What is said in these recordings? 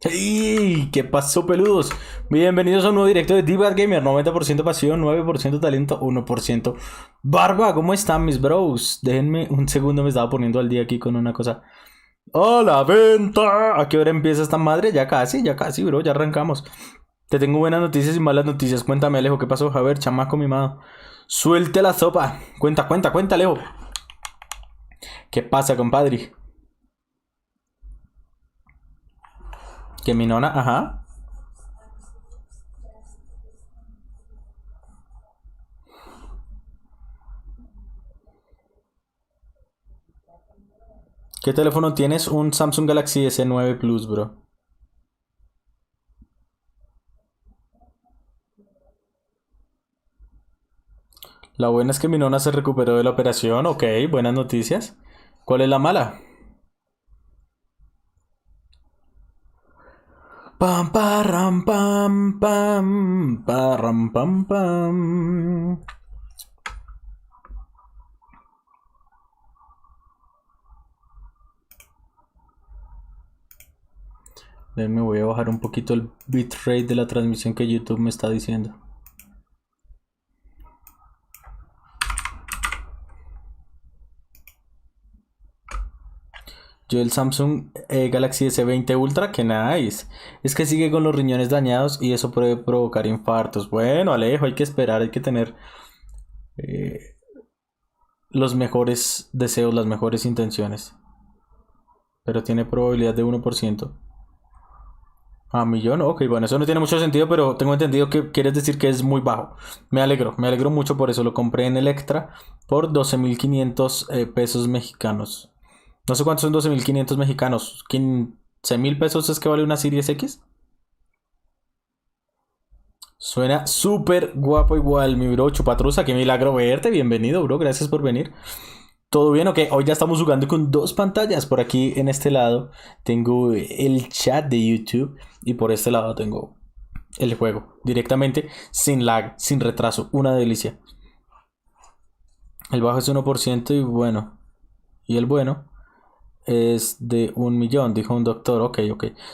¡Hey! ¿Qué pasó, peludos? Bienvenidos a un nuevo directo de DBadGamer. 90% pasión, 9% talento, 1% barba. ¿Cómo están, mis bros? Déjenme un segundo, me estaba poniendo al día aquí con una cosa. ¡A la venta! ¿A qué hora empieza esta madre? Ya casi, bro, ya arrancamos. Te tengo buenas noticias y malas noticias. Cuéntame, Alejo, ¿qué pasó? A ver, chamaco mimado. Suelte la sopa. Cuenta, Alejo. ¿Qué pasa, compadre? Que mi nona, ajá. ¿Qué teléfono tienes? Un Samsung Galaxy S9 Plus, bro. La buena es que mi nona se recuperó de la operación. Ok, buenas noticias. ¿Cuál es la mala? Pam, parram, pam, pam, parram, pam, pam. Me voy a bajar un poquito el bitrate de la transmisión que YouTube me está diciendo. Yo el Samsung Galaxy S20 Ultra, que nice. Es que sigue con los riñones dañados y eso puede provocar infartos. Bueno, Alejo, hay que esperar, hay que tener los mejores deseos, las mejores intenciones. Pero tiene probabilidad de 1%. A millón, ok, bueno, eso no tiene mucho sentido, pero tengo entendido que quieres decir que es muy bajo. Me alegro mucho por eso. Lo compré en Electra por 12.500 pesos mexicanos. No sé cuántos son 12.500 mexicanos. ¿15.000 pesos es que vale una Series X? Suena súper guapo igual, mi bro Chupatruza. Qué milagro verte. Bienvenido, bro. Gracias por venir. ¿Todo bien? Ok, hoy ya estamos jugando con dos pantallas. Por aquí en este lado tengo el chat de YouTube y por este lado tengo el juego. Directamente, sin lag, sin retraso. Una delicia. El bajo es 1% y bueno. Y el bueno es de 1.000.000, dijo un doctor. Ok.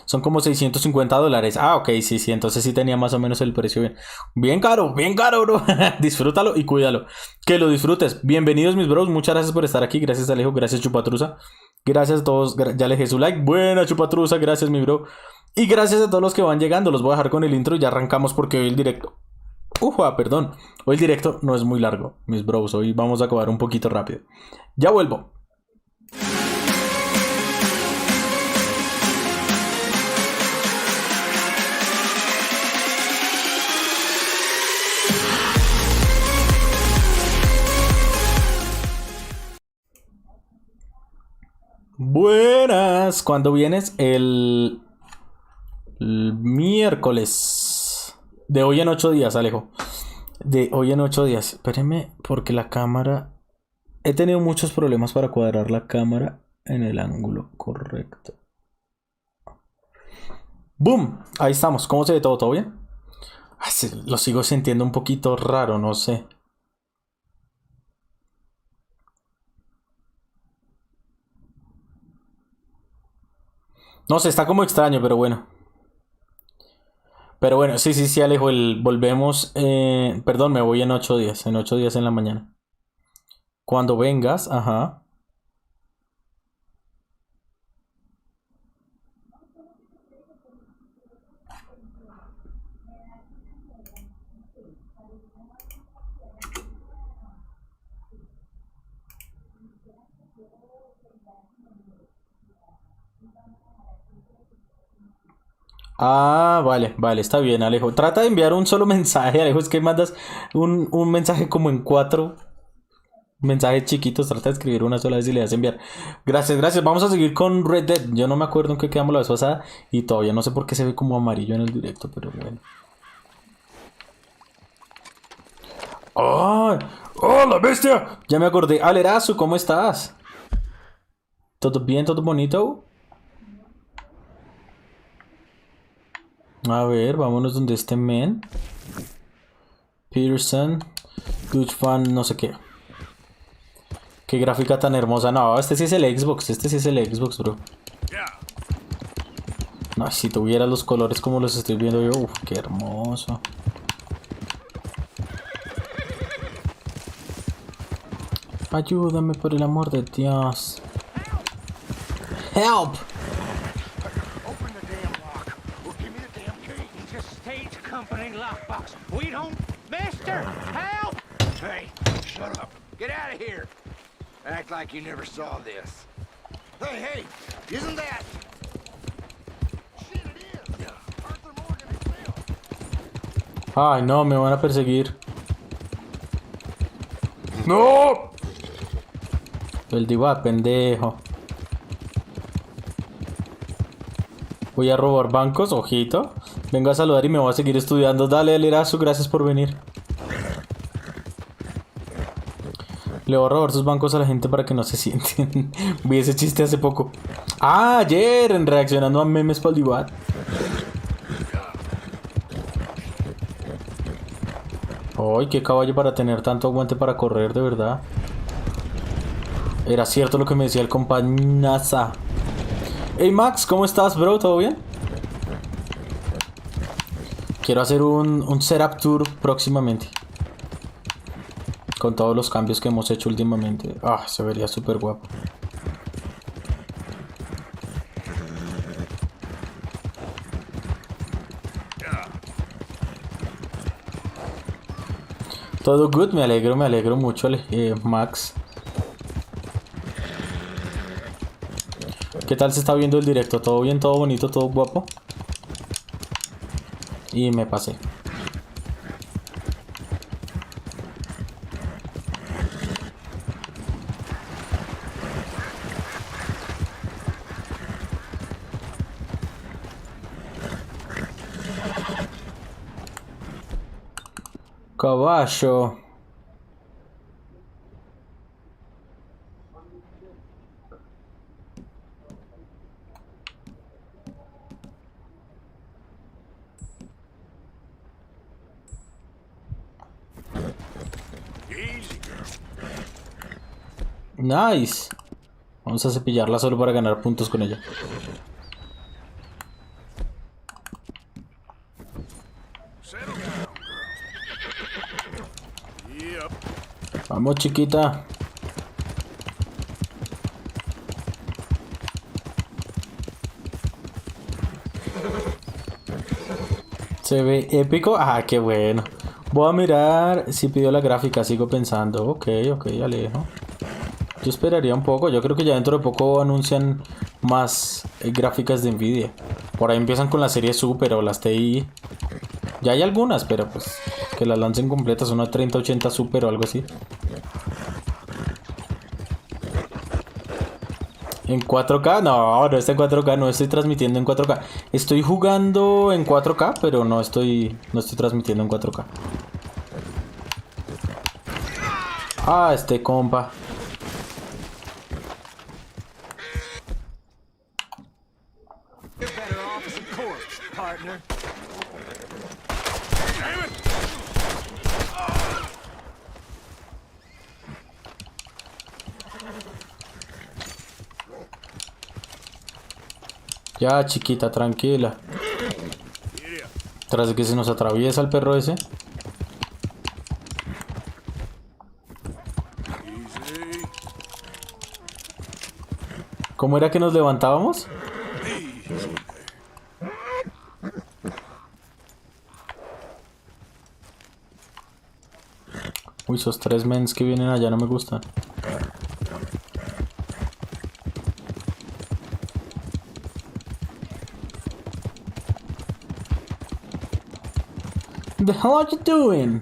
Son como $650. Ah, ok, sí. Entonces sí tenía más o menos el precio bien. Bien caro, bro. Disfrútalo y cuídalo. Que lo disfrutes. Bienvenidos, mis bros. Muchas gracias por estar aquí. Gracias, Alejo. Gracias, Chupatruza. Gracias a todos. Ya le dejé su like. Buena, Chupatruza. Gracias, mi bro. Y gracias a todos los que van llegando. Los voy a dejar con el intro y ya arrancamos porque hoy el directo. Perdón. Hoy el directo no es muy largo, mis bros. Hoy vamos a acabar un poquito rápido. Ya vuelvo. Buenas. ¿Cuándo vienes? El miércoles. De hoy en 8 días, Alejo. De hoy en 8 días. Espérenme, porque la cámara... He tenido muchos problemas para cuadrar la cámara en el ángulo correcto. ¡Boom! Ahí estamos. ¿Cómo se ve todo? ¿Todo bien? Lo sigo sintiendo un poquito raro, no sé. No sé, está como extraño, pero bueno. Pero bueno, sí, Alejo, volvemos. Perdón, me voy en 8 días. En 8 días en la mañana. Cuando vengas, ajá. Ah, vale, está bien, Alejo. Trata de enviar un solo mensaje, Alejo. Es que mandas un mensaje como en 4 mensajes chiquitos. Trata de escribir una sola vez y le das a enviar. Gracias. Vamos a seguir con Red Dead. Yo no me acuerdo en qué quedamos la vez pasada y todavía no sé por qué se ve como amarillo en el directo, pero bueno. ¡Oh! ¡Oh, la bestia! Ya me acordé. Alerazo, ¿cómo estás? ¿Todo bien? ¿Todo bonito? A ver, vámonos donde este men. Peterson. Good fan, no sé qué. Qué gráfica tan hermosa. No, este sí es el Xbox. Bro. No, si tuviera los colores como los estoy viendo yo, uf, qué hermoso. Ayúdame por el amor de Dios. Help! Open the damn lock, or give me the damn key. It's a stage company lockbox. We don't... Mister, help! Hey, shut up. Get out of here. Act like you never saw this. Hey, hey, isn't that... Shit, it is. Arthur Morgan himself. Ay, no, me van a perseguir. ¡No! El diva, pendejo. Voy a robar bancos, ojito. Venga a saludar y me voy a seguir estudiando. Dale, Alerazo, gracias por venir. Le voy a robar sus bancos a la gente para que no se sienten. Vi ese chiste hace poco. Ah, ayer, en reaccionando a memes para el diva. Ay, qué caballo para tener tanto aguante para correr, de verdad. Era cierto lo que me decía el compañaza. Hey Max, ¿cómo estás, bro? ¿Todo bien? Quiero hacer un setup tour próximamente. Con todos los cambios que hemos hecho últimamente. Ah, se vería súper guapo. Todo good, me alegro mucho, Max. ¿Qué tal se está viendo el directo? ¿Todo bien? ¿Todo bonito? ¿Todo guapo? Y me pasé. Caballo. Nice. Vamos a cepillarla solo para ganar puntos con ella. Vamos, chiquita. Se ve épico. Ah, qué bueno. Voy a mirar si pidió la gráfica. Sigo pensando. Ok, Alejo. Yo esperaría un poco. Yo creo que ya dentro de poco anuncian más gráficas de Nvidia. Por ahí empiezan con la serie Super o las TI. Ya hay algunas, pero pues que las lancen completas. Una 3080 Super o algo así. ¿En 4K? No, no está en 4K, no estoy transmitiendo en 4K. Estoy jugando en 4K, pero no estoy transmitiendo en 4K. Ah, este compa. Ya, chiquita, tranquila. Tras de que se nos atraviesa el perro ese. ¿Cómo era que nos levantábamos? Uy, esos tres mens que vienen allá no me gustan. The hell are you doing?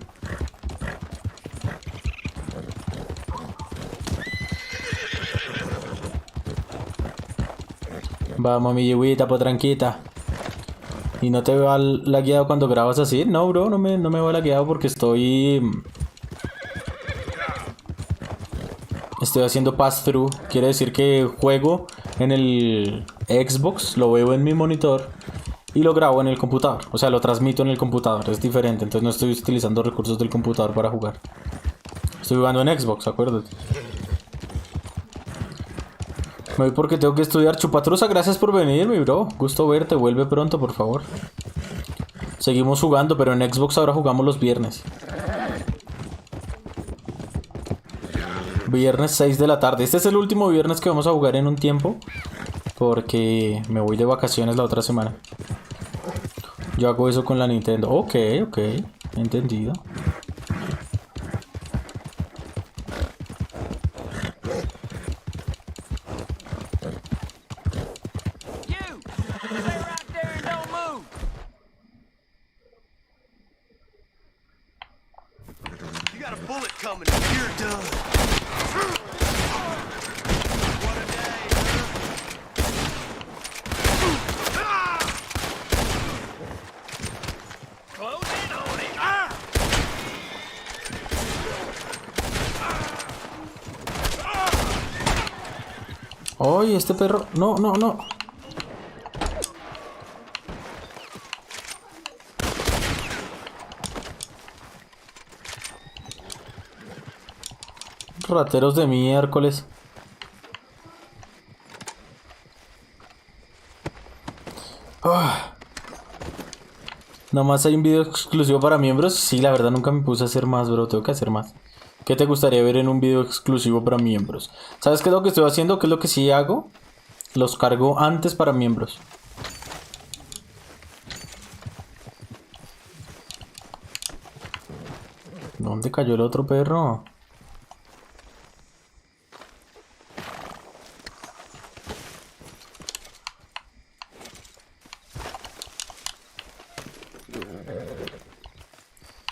Vamos, mi yeguita, pues tranquita. ¿Y no te va lagueado cuando grabas así? No, bro, no me va lagueado porque estoy haciendo pass-through. Quiere decir que juego en el Xbox, lo veo en mi monitor y lo grabo en el computador. O sea, lo transmito en el computador, es diferente. Entonces no estoy utilizando recursos del computador para jugar. Estoy jugando en Xbox, acuérdate. Me voy porque tengo que estudiar. Chupatruza, gracias por venir, mi bro. Gusto verte. Vuelve pronto, por favor. Seguimos jugando, pero en Xbox ahora jugamos los viernes. Viernes 6 de la tarde. Este es el último viernes que vamos a jugar en un tiempo. Porque me voy de vacaciones la otra semana. Yo hago eso con la Nintendo. Ok, ok. Entendido. ¡Ay, este perro! ¡No, no, no! Rateros de miércoles. Nomás hay un video exclusivo para miembros. Sí, la verdad nunca me puse a hacer más, bro. Tengo que hacer más. ¿Qué te gustaría ver en un video exclusivo para miembros? ¿Sabes qué es lo que estoy haciendo? ¿Qué es lo que sí hago? Los cargo antes para miembros. ¿Dónde cayó el otro perro?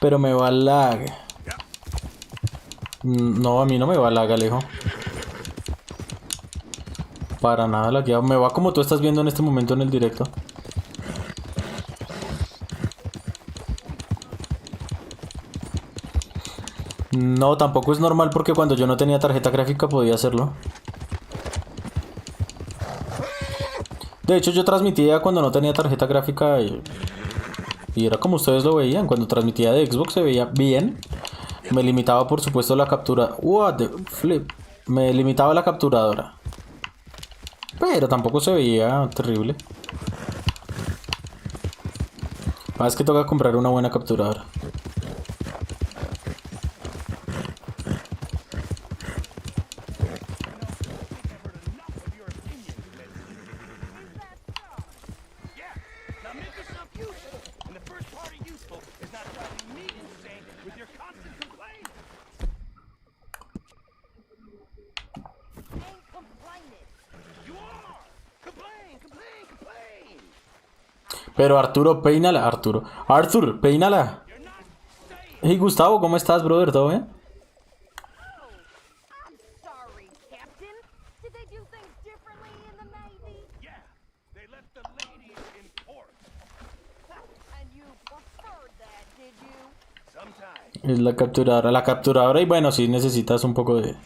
Pero me va lag. No, a mí no me va lag, Alejo. Para nada lagueado. Me va como tú estás viendo en este momento en el directo. No, tampoco es normal porque cuando yo no tenía tarjeta gráfica podía hacerlo. De hecho, yo transmitía cuando no tenía tarjeta gráfica y era como ustedes lo veían. Cuando transmitía de Xbox se veía bien. Me limitaba, por supuesto, la captura. What the flip. Me limitaba la capturadora. Pero tampoco se veía terrible. Es que toca comprar una buena capturadora. Pero Arturo, peínala. Arthur, peínala. Hey, Gustavo, ¿cómo estás, brother? ¿Todo bien? Es la capturadora. La capturadora y bueno, si necesitas un poco de...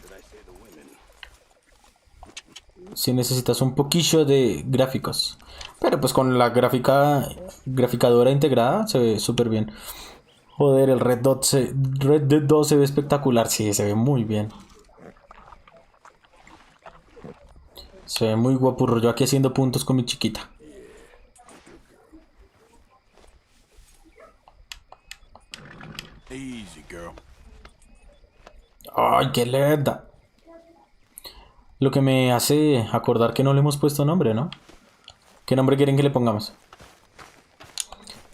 Si necesitas un poquillo de gráficos. Pero pues con la graficadora integrada se ve súper bien. Joder, el Red Dead 2 se ve espectacular. Sí, se ve muy bien. Se ve muy guapurro. Yo aquí haciendo puntos con mi chiquita. Easy, girl. Ay, qué leda. Lo que me hace acordar que no le hemos puesto nombre, ¿no? ¿Qué nombre quieren que le pongamos?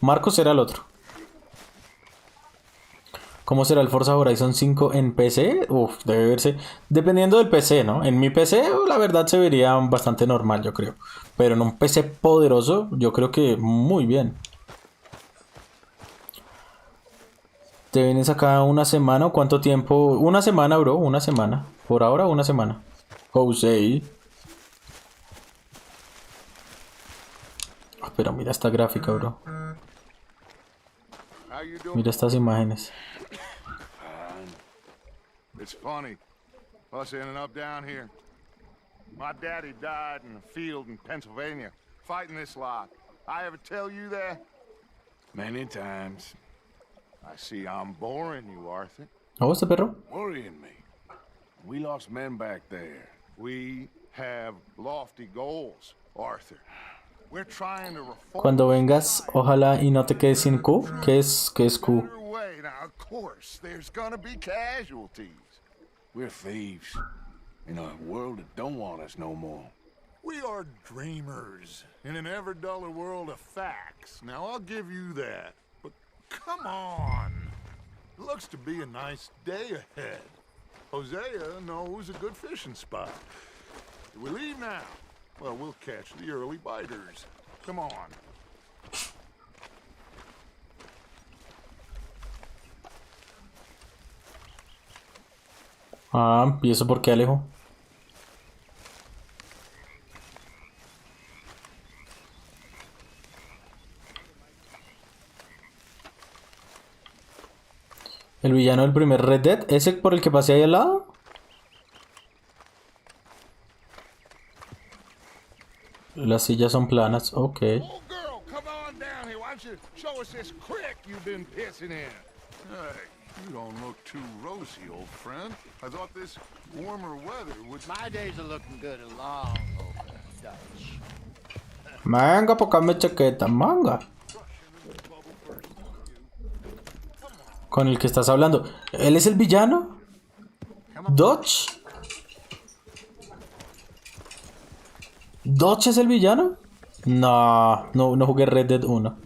Marcos será el otro. ¿Cómo será el Forza Horizon 5 en PC? Uf, debe verse. Dependiendo del PC, ¿no? En mi PC, la verdad se vería bastante normal, yo creo. Pero en un PC poderoso, yo creo que muy bien. ¿Te vienes acá una semana o cuánto tiempo? Una semana, bro, una semana. Por ahora, una semana. Jose. Pero mira esta gráfica, bro. Mira estas imágenes. It's funny, us ending up down here. My daddy died in a field in Pennsylvania, fighting this lot. I ever tell you that? Many times. I see I'm boring you, Arthur. ¿Oh, este perro? Worrying me. We lost men back there. We have lofty goals, Arthur. We're trying to reform. Cuando vengas, ojalá y no te quedes sin Q. ¿Qué es Q? Way. Now, of course, there's gonna be casualties. We're thieves in a world that don't want us no more. We are dreamers in an ever duller world of facts. Now, I'll give you that. But come on. It looks to be a nice day ahead. Hosea knows a good fishing spot. Do we leave now? Well, we'll catch the early biters. Come on. Ah, ¿y eso por qué, Alejo? El villano del primer Red Dead, ¿ese por el que pasé ahí al lado? Las sillas son planas, ok. Oh, girl, come on down here. Why don't you show us this crick you've been pissing in? Hey, you don't look too rosy, old friend. I thought this warmer weather would... My days are looking good along over Dutch. Manga, pócame chaqueta, manga. Con el que estás hablando. ¿Él es el villano? ¿Dodge? ¿Dodge es el villano? No, no jugué Red Dead 1.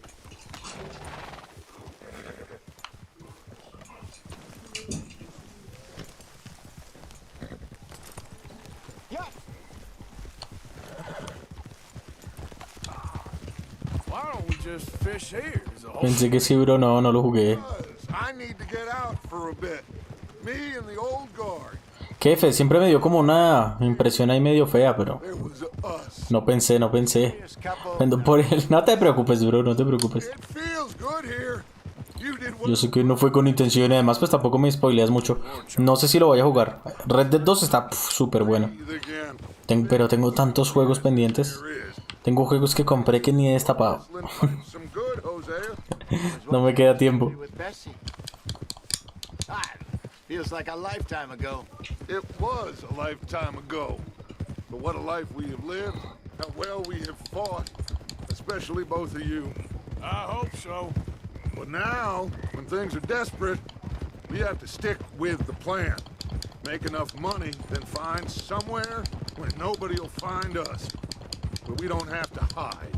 Pensé que sí, bro, no lo jugué. I need to get out for a bit. Me and the old guard. Jefe, siempre me dio como una impresión ahí medio fea, pero There was us. no pensé. Por él, no te preocupes, bro, no te preocupes. It feels good here. You did what Yo sé que no fue con intención y además pues tampoco me spoileas mucho. No sé si lo voy a jugar. Red Dead 2 está súper bueno. again. Pero tengo tantos juegos pendientes. Tengo juegos que compré que ni he destapado. Some good, Hosea. No me queda tiempo. With Bessie. God, feels like a lifetime ago. It was a lifetime ago. But what a life we have lived. How well we have fought. Especially both of you. I hope so. But now, when things are desperate, we have to stick with the plan. Make enough money, then find somewhere where nobody will find us. Where we don't have to hide.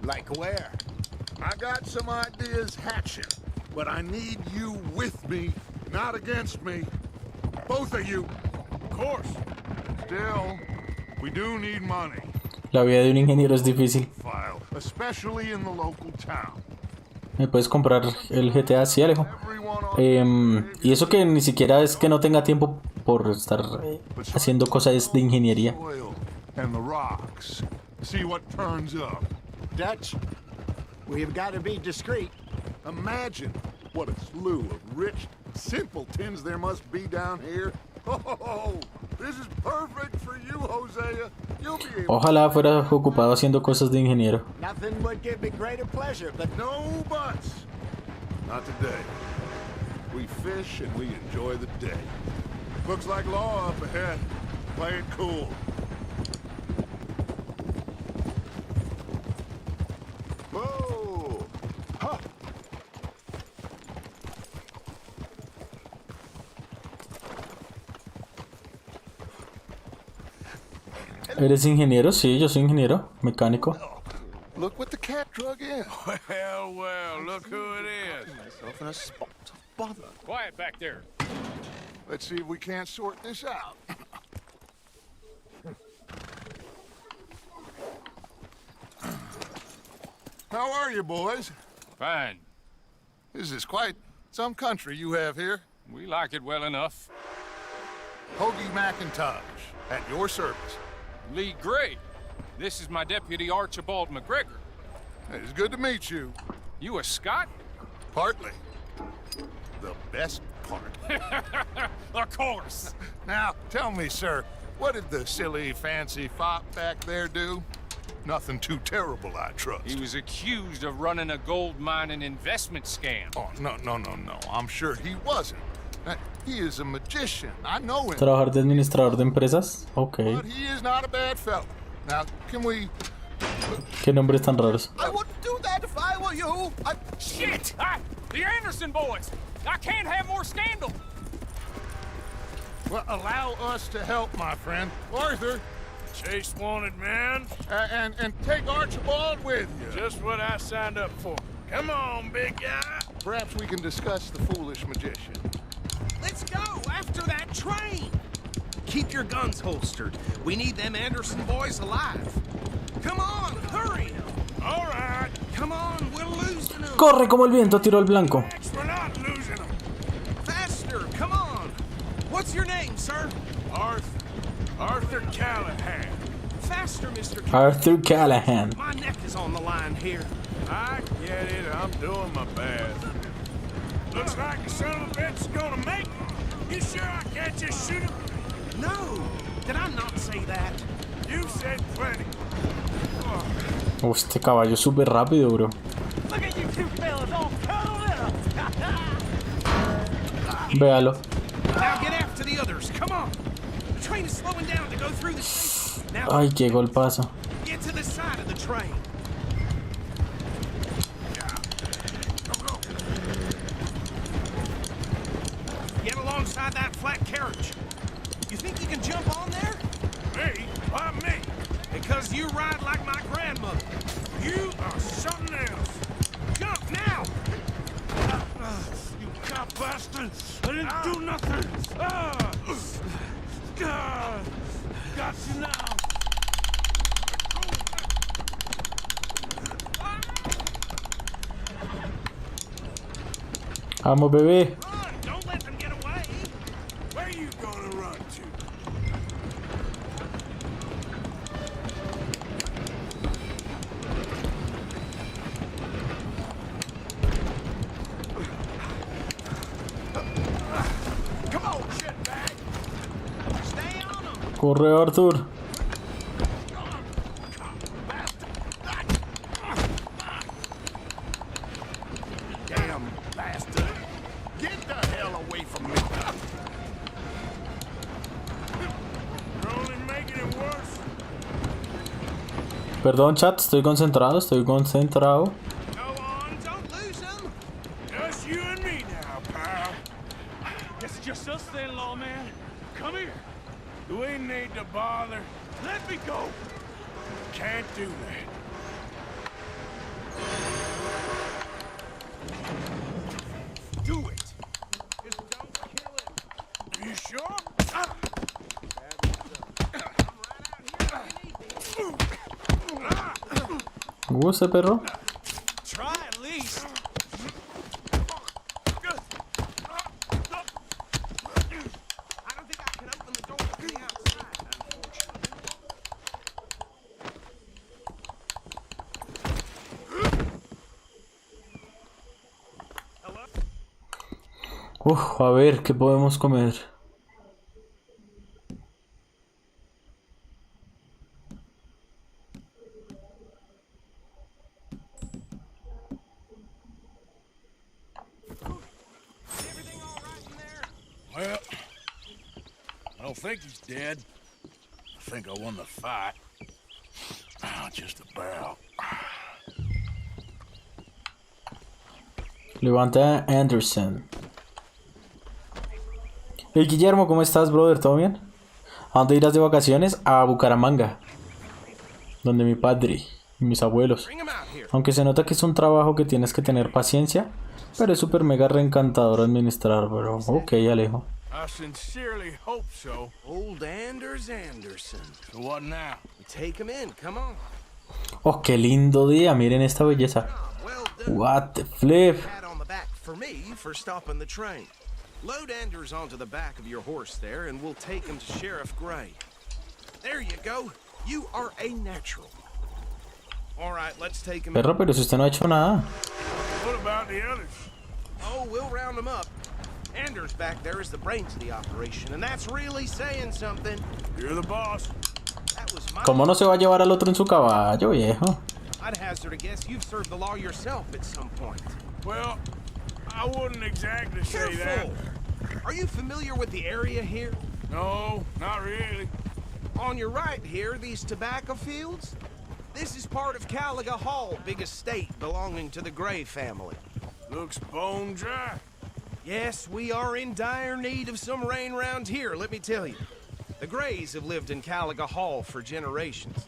Like where? I got some ideas hatching, but I need you with me, not against me. Both of you. Of course. Still, we do need money. La vida de un ingeniero es difícil. File, especially in the local town. ¿Me puedes comprar el GTA? Sí, Alejo. Y eso que ni siquiera es que no tenga tiempo por estar haciendo cosas de ingeniería. Oil and the rocks. See what turns up. Dutch, we've got to be discreet. Imagine what a slew of rich simpletons there must be down here. Oh, this is perfect for you, Hosea. You'll be able. Ojalá fuera ocupado haciendo cosas de ingeniero. Nothing would give me greater pleasure, but No buts. Not today. We fish and we enjoy the day. Looks like law up ahead. Play it cool. Whoa! Huh. ¿Eres ingeniero? Sí, yo soy ingeniero, mecánico. Look what the cat drug in. Well, look who it is. myself in a spot of bother. Quiet back there. Let's see if we can't sort this out. How are you, boys? Fine. This is quite some country you have here. We like it well enough. Hoagie McIntosh, at your service. Lee Gray. This is my deputy Archibald McGregor. It's good to meet you. You a Scot? Partly. The best part. Of course. Now, tell me, sir, what did the silly, fancy fop back there do? Nothing too terrible, I trust. He was accused of running a gold mining investment scam. Oh, no. I'm sure he wasn't. He is a magician. I know him. Trabajar de administrador de empresas. Ok. But he is not a bad fellow. Now, can we... Qué nombres tan raros. I wouldn't do that if I were you. Shit! The Anderson boys! I can't have more scandal! Well, allow us to help, my friend. Arthur, Chase wanted, man. and take Archibald with you. Just what I signed up for. Come on, big guy. Perhaps we can discuss the foolish magician. Let's go after that train. Keep your guns holstered. We need them Anderson boys alive. Come on, hurry. All right. Come on, we're losing them. Corre como el viento, tiro al blanco. We're not losing them. Faster, come on. What's your name, sir? Arthur Callahan. Faster, Mr. Arthur Callahan. My neck is on the line here. I get it. I'm doing my best. Looks like the son of a bitch is gonna make it. You sure I can't just shoot him? No, did I not say that? You said plenty. Oh, este caballo es súper rápido, bro. Look at you two fellas all cuddled up! Véalo. Now get after the others, come on. The train is slowing down to go through the station. Now Ay, qué golpazo. get to the side of the train. Get alongside that flat carriage. You think you can jump on there? Me? Why me? Because you ride like my grandmother. You are something else. Jump now! You cop bastard! I didn't do nothing! Got you now! Vamos, bebé. Run! Don't let them get away! Where you gonna run to? Come on, shitbag! Stay on them! Corre, Arthur. Damn bastard. Get the hell away from me. You're only making it worse. Perdón, chat, estoy concentrado, estoy concentrado. Go on, don't lose them! Just you and me now, pal. Guess it's just us then, lawman. Come here. We need to bother. Let me go. Can't do that. Do it! Just don't kill him! You sure? Ese perro. Try at least! I don't think I can open the door from the outside, unfortunately. Uf, a ver, ¿qué podemos comer? Everything all right in there? Well, I don't think he's dead. I think I won the fight. Just about. Levanta Anderson. Hey Guillermo, ¿cómo estás, brother? ¿Todo bien? ¿A dónde irás de vacaciones? A Bucaramanga, donde mi padre y mis abuelos. Bring him out here. Aunque se nota que es un trabajo que tienes que tener paciencia, pero es súper mega reencantador administrar, bro. Ok, Alejo. I sincerely hope so. Old Anders Anderson. So what now? Take him in, come on. Oh, qué lindo día, miren esta belleza. Well done. What the flip. Pat on the back for me for stopping the train. Load Anders onto the back of your horse there, and we'll take him to Sheriff Gray. There you go. You are a natural. All right, let's take him. Perro, pero si usted no ha hecho nada. What about the others? Oh, we'll round them up. Anders back there is the brains of the operation, and that's really saying something. You're the boss. That was my... ¿Cómo no se va a llevar al otro en su caballo, viejo? I'd hazard a guess you've served the law yourself at some point. Well, I wouldn't exactly say that. Careful! Are you familiar with the area here? No, not really. On your right here, these tobacco fields? This is part of Caliga Hall, big estate belonging to the Gray family. Looks bone dry. Yes, we are in dire need of some rain round here, let me tell you. The Grays have lived in Caliga Hall for generations.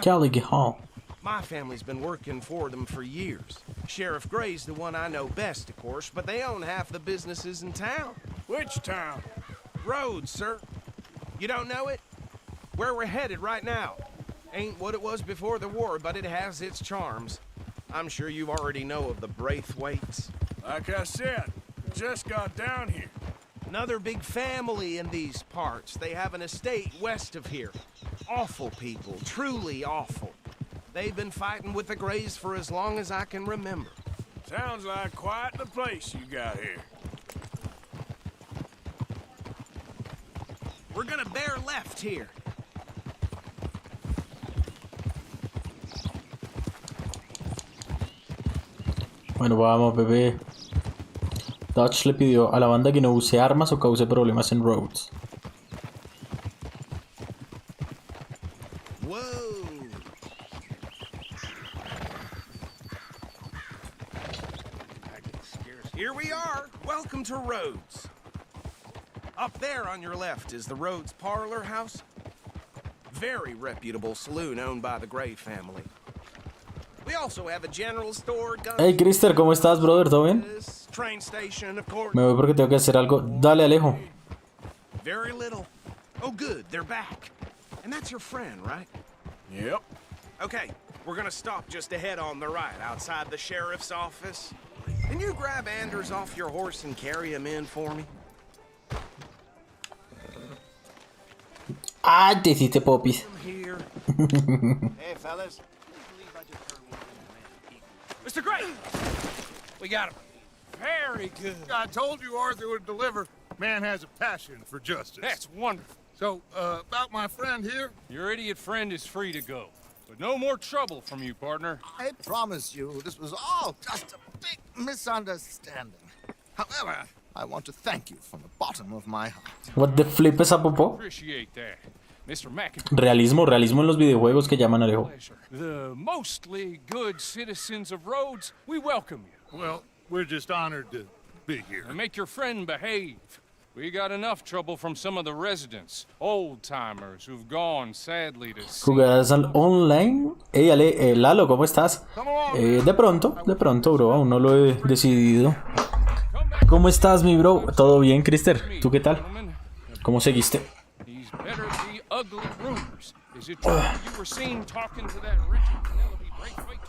Caliga Hall. My family's been working for them for years. Sheriff Gray's the one I know best, of course, but they own half the businesses in town. Which town? Rhodes, sir. You don't know it? Where we're headed right now. Ain't what it was before the war, but it has its charms. I'm sure you already know of the Braithwaites. Like I said, just got down here. Another big family in these parts. They have an estate west of here. Awful people, truly awful. They've been fighting with the Grays for as long as I can remember. Sounds like quite the place you got here. We're gonna bear left here. Bueno, vamos, bebé. Dodge le pidió a la banda que no use armas o cause problemas en Rhodes. Whoa. Here we are. Welcome to Rhodes. Up there on your left is the Rhodes Parlor House. Very reputable saloon owned by the Gray family. We also have a general store, gun Hey, Crister, ¿cómo estás, brother? ¿Todo bien? train station, of course. Me voy porque tengo que hacer algo. Dale, Alejo. Very little. Oh, good. They're back. And that's your friend, right? Yep. Okay, we're gonna stop just ahead on the right, outside the sheriff's office. Can you grab Anders off your horse and carry him in for me? Ah, te hiciste popis. Here. Hey, fellas. Mr. Gray! We got him. Very good. I told you Arthur would deliver. Man has a passion for justice. That's wonderful. So, about my friend here, Your idiot friend is free to go. But no more trouble from you, partner. I promise you, this was all just a big misunderstanding. However, I want to thank you from the bottom of my heart. What the flip esa popó? Appreciate that. Mr. McIntyre. Realismo en los videojuegos que llaman Alejo. Pleasure. The mostly good citizens of Rhodes, we welcome you. well, we're just honored to be here. And make your friend behave. We got enough trouble from some of the residents, old-timers who've gone sadly to sea. ¿Jugarás al online? Hey, Ale, Lalo, ¿cómo estás? De pronto, bro, aún no lo he decidido. ¿Cómo estás, mi bro? ¿Todo bien, Crister? ¿Tú qué tal? ¿Cómo seguiste? These better be ugly rumors. Is it true you were seen talking to that Richard Penelope Braithwaite?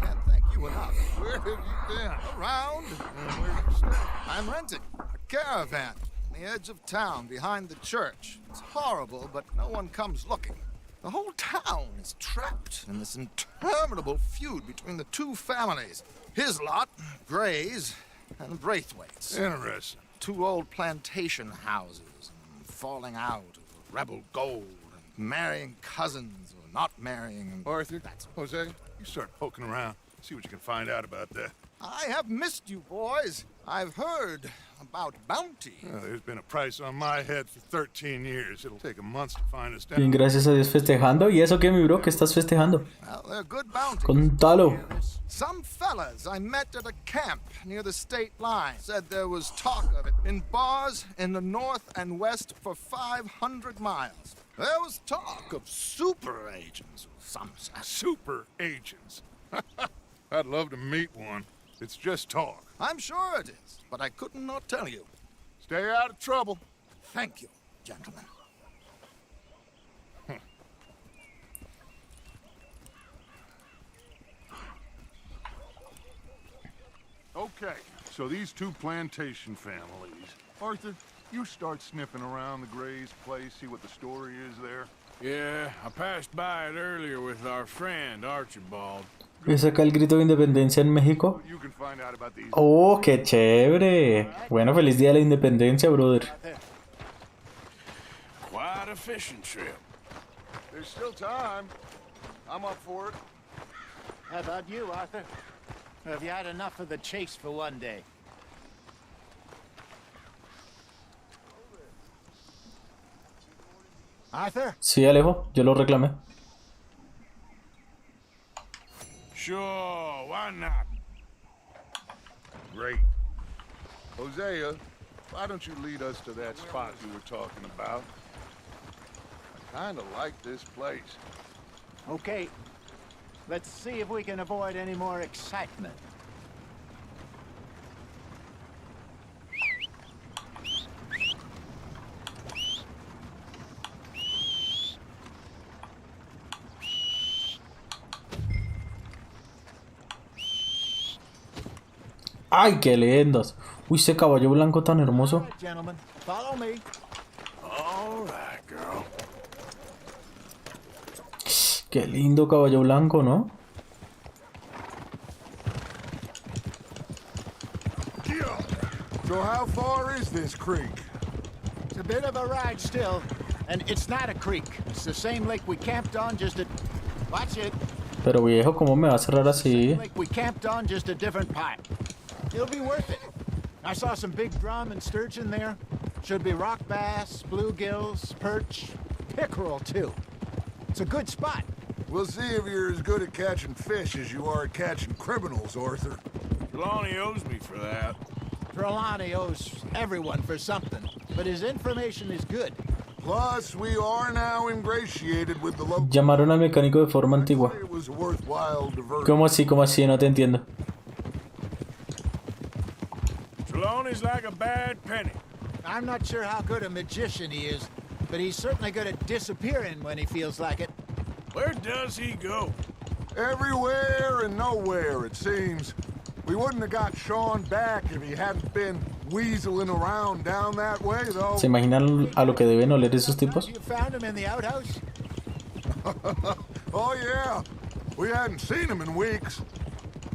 Can't thank you enough. Where have you been? Around, And where do you stay? I'm renting a caravan on the edge of town behind the church. It's horrible, but no one comes looking. The whole town is trapped in this interminable feud between the two families. His lot, Gray's, and Braithwaite's. Interesting. Two old plantation houses, and falling out of rebel gold, and marrying cousins or not marrying. Arthur, Jose, you start poking around. See what you can find out about that. I have missed you, boys. I've heard about bounty. There's been a price on my head for 13 years. It'll take a month to find us Bien, down. gracias a Dios festejando. ¿Y eso qué, mi bro? ¿Qué estás festejando? Well, they're good bounties. Contalo. Some fellas I met at a camp near the state line said there was talk of it in bars in the north and west for 500 miles. There was talk of super agents, some said. Super agents. I'd love to meet one. It's just talk. I'm sure it is, but I couldn't not tell you. Stay out of trouble. Thank you, gentlemen. Okay, so these two plantation families. Arthur, you start sniffing around the Gray's place, see what the story is there. Yeah, I passed by it earlier with our friend Archibald. ¿Es acá el grito de independencia en México? You can find out about these. Oh, qué chévere. Bueno, feliz día de la independencia, brother. Quite a fishing trip. There's still time. I'm up for it. How about you, Arthur? Have you had enough of the chase for one day? Arthur? Sí, Alejo, yo lo reclamé. Sure, why not? Great. Hosea, why don't you lead us to that spot you were talking about? I kind of like this place. Okay. Let's see if we can avoid any more excitement. ¡Ay, qué lindos! Uy, ese caballo blanco tan hermoso. All right, gentlemen, follow me. All right, girl. Qué lindo caballo blanco, ¿no? So how far is this creek? It's a bit of a ride still, and it's not a creek. It's the same lake we camped on, just a... Watch it. Pero viejo, ¿cómo me va a cerrar así? Lake we camped on, just a different part. It'll be worth it. I saw some big drum and sturgeon there. Should be rock bass, bluegills, perch, pickerel too. It's a good spot. We'll see if you're as good at catching fish as you are at catching criminals, Arthur. Trelawney owes me for that. Trelawney owes everyone for something, but his information is good. Plus, we are now ingratiated with the local... Llamaron al mecánico de forma antigua. It was a worthwhile diversion. ¿Cómo así? ¿Cómo así? No te entiendo. Trelawney's like a bad penny. I'm not sure how good a magician he is, but he's certainly good at disappearing when he feels like it. Where does he go? Everywhere and nowhere, it seems. We wouldn't have got Sean back if he hadn't been weaseling around down that way, though. ¿Se imaginan a lo que deben oler esos tipos? You found him in the outhouse? Oh, yeah. We hadn't seen him in weeks.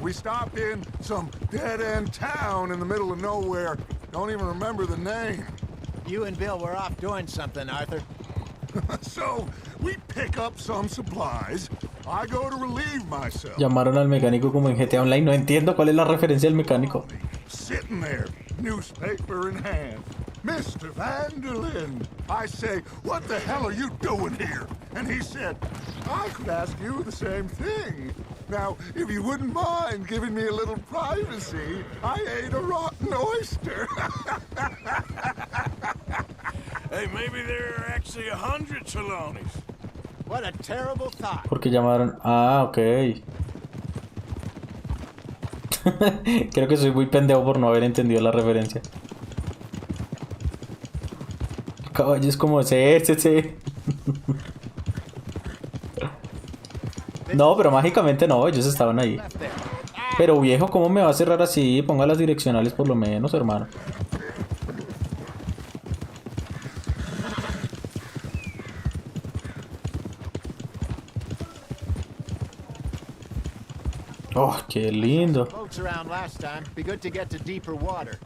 We stopped in some dead-end town in the middle of nowhere. Don't even remember the name. You and Bill were off doing something, Arthur. So, we pick up some supplies. I go to relieve myself. Llamaron al mecánico como en GTA Online. No entiendo cuál es la referencia del mecánico. Sitting there, newspaper in hand. Mr. Vanderlyn. I say, what the hell are you doing here? And he said, I could ask you the same thing. Now, if you wouldn't mind giving me a little privacy, I ate a rotten oyster. Hey, maybe there are actually 100 Trelawneys. What a terrible thought. Porque llamaron... Ah, ok. Creo que soy muy pendejo por no haber entendido la referencia. El caballo es como ese. No, pero mágicamente no, ellos estaban ahí. Pero viejo, ¿cómo me va a cerrar así? Ponga las direccionales por lo menos, hermano. Oh, qué lindo. Boats around last time. Be good to get to deeper water.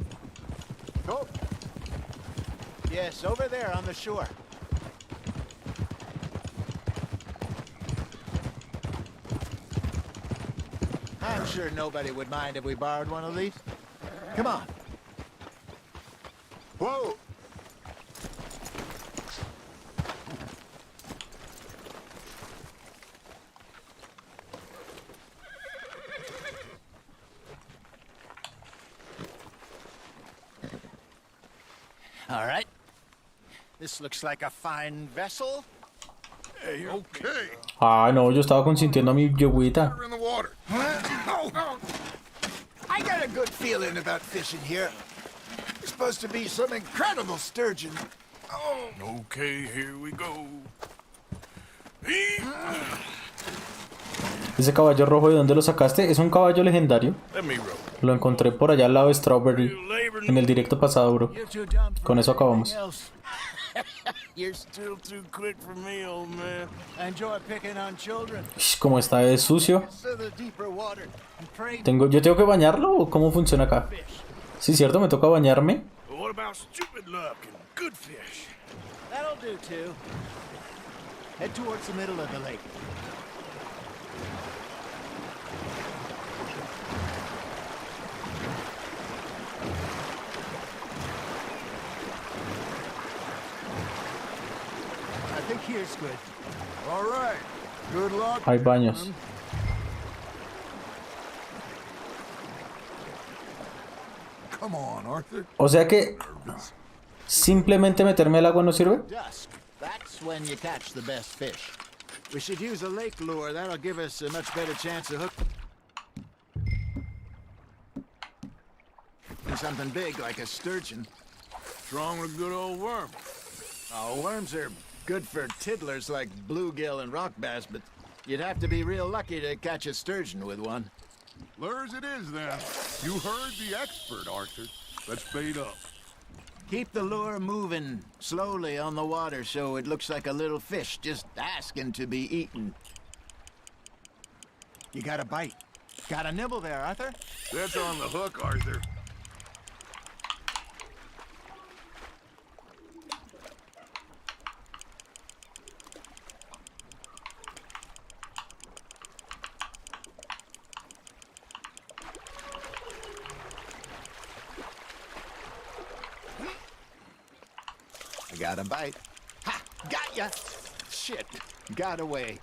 Go. Yes, over there on the shore. I'm sure nobody would mind if we borrowed one of these. Come on. Whoa! All right. This looks like a fine vessel. Hey, okay. Ah, no, yo estaba consintiendo a mi yeguita. We're in the water. I got a good feeling about fishing here. There's supposed to be some incredible sturgeon. Oh, Okay, here we go. Ese caballo rojo, ¿de dónde lo sacaste? Es un caballo legendario. Let me row. Lo encontré por allá al lado de Strawberry. En el directo pasado, bro. You're too dumb for Con eso acabamos. anything else. You're still too quick for me, old man. I enjoy picking on children. Como está de sucio. To the deeper water and pray ¿Yo tengo que bañarlo o cómo funciona acá? Sí, cierto, me toca bañarme. But what about stupid luck and good fish? That'll do too. Head towards the middle of the lake. I think Here's good. All right. Good luck. Hay baños. Come on, Arthur. O sea que simplemente meterme al agua no sirve. Dusk. That's when you catch the best fish. We should use a lake lure. That'll give us a much better chance of hooking something big like a sturgeon. What's wrong with a good old worm? Oh, worms are good for tiddlers like bluegill and rock bass, but you'd have to be real lucky to catch a sturgeon with one. Lures it is, then. You heard the expert, Arthur. Let's bait up. Keep the lure moving slowly on the water so it looks like a little fish just asking to be eaten. You got a bite. Got a nibble there, Arthur? That's on the hook, Arthur. I got a bite. Ha! Got ya! Shit! Got away.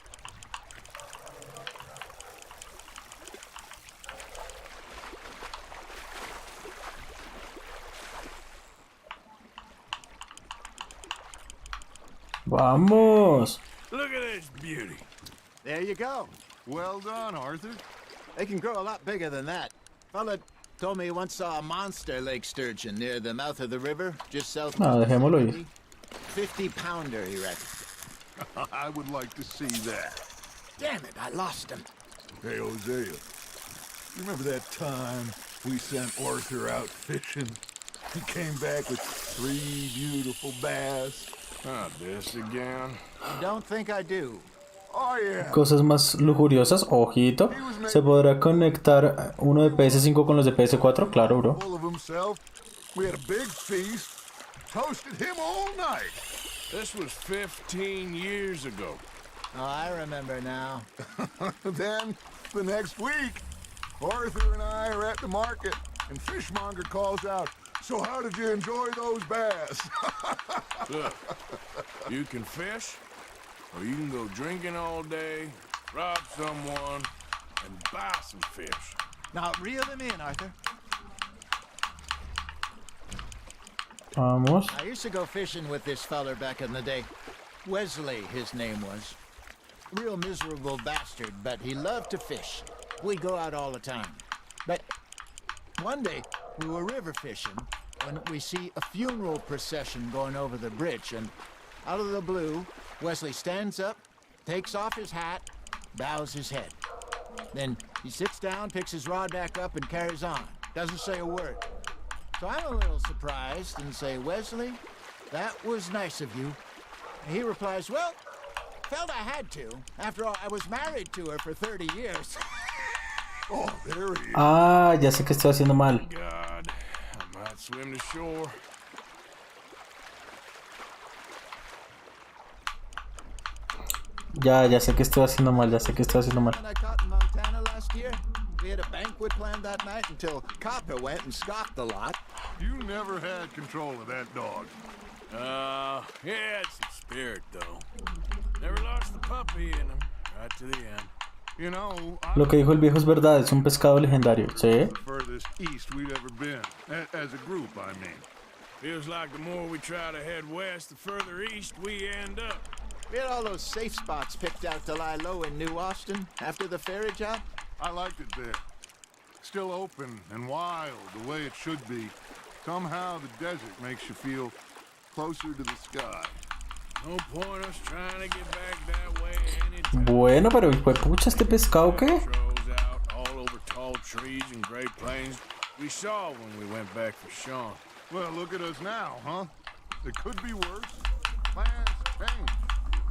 Vamos. Look at this beauty. There you go. Well done, Arthur. They can grow a lot bigger than that. Fella told me he once saw a monster lake sturgeon near the mouth of the river, just south Ah, of dejémoslo ir. 50-pounder, he reckons. I would like to see that. Damn it, I lost him. Hey, Hosea. Remember that time we sent Arthur out fishing? He came back with 3 beautiful bass. Not this again. You don't think I do? Oh, yeah. Cosas más lujuriosas, ojito. ¿Se podrá conectar uno de PS5 con los de PS4? Claro, bro. Full of himself. We had a big feast. Toasted him all night. This was 15 years ago. Oh, I remember now. Then, the next week, Arthur and I are at the market, and Fishmonger calls out, "So how did you enjoy those bass?" Look, you can fish, or you can go drinking all day, rob someone, and buy some fish. Now, reel him in, Arthur. Vamos. I used to go fishing with this feller back in the day. Wesley, his name was. Real miserable bastard, but he loved to fish. We'd go out all the time. But one day, we were river fishing when we see a funeral procession going over the bridge, and out of the blue, Wesley stands up, takes off his hat, bows his head. Then he sits down, picks his rod back up, and carries on. Doesn't say a word. So I'm a little surprised and say, "Wesley, that was nice of you." And he replies, "Well, felt I had to. After all, I was married to her for 30 years. Oh, there he is. Ah, ya sé que estoy haciendo mal. God, I might swim to shore. Ya sé que estoy haciendo mal, ya sé que estoy haciendo mal. When I caught in Montana last year, we had a banquet planned that night until Copper went and scoffed a lot. You never had control of that dog. He had some spirit, though. Never lost the puppy in him, right to the end. You know, Lo que dijo el viejo es verdad, es un pescado legendario, ¿sí? the furthest east we've ever been. As a group, I mean. Feels like the more we try to head west, the further east we end up. We had all those safe spots picked out to lie low in New Austin after the ferry job. I liked it there. Still open and wild, the way it should be. Somehow the desert makes you feel closer to the sky. No point us trying to get back that way anytime. Bueno, pero hijo de pucha, ¿este pescado qué? Throws out all over tall trees and great plains we saw when we went back for Sean. Well, look at us now, huh? It could be worse. Plans change.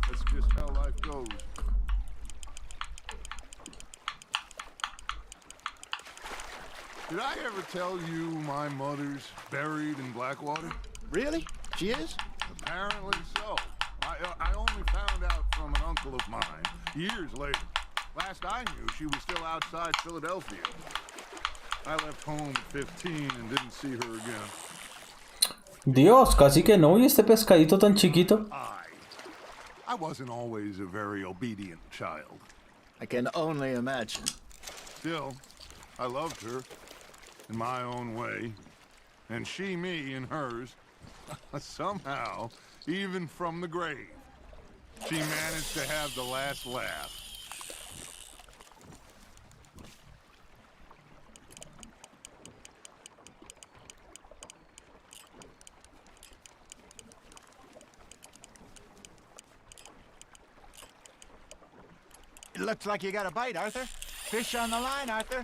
That's just how life goes. Did I ever tell you my mother's buried in Blackwater? Really? She is? Apparently so. I only found out from an uncle of mine years later. Last I knew, she was still outside Philadelphia. I left home at 15 and didn't see her again. Dios, casi que no, y este pescadito tan chiquito. I I wasn't always a very obedient child. I can only imagine. Still, I loved her in my own way, and she me in hers. Somehow, even from the grave, she managed to have the last laugh. It looks like you got a bite, Arthur. Fish on the line, Arthur.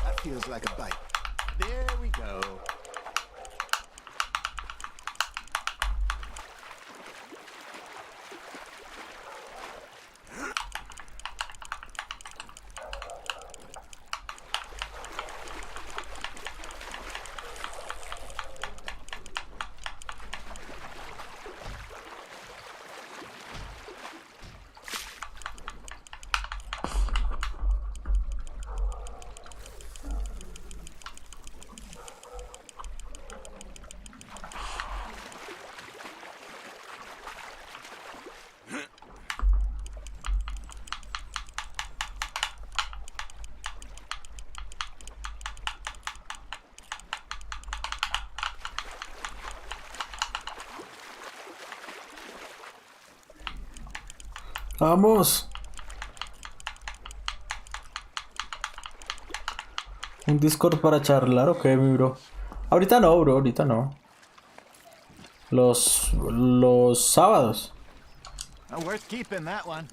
That feels like a bite. There we go. Vamos. Un Discord para charlar, ok, mi bro. Ahorita no, bro, ahorita no. Los sábados. Well, worth keeping that one.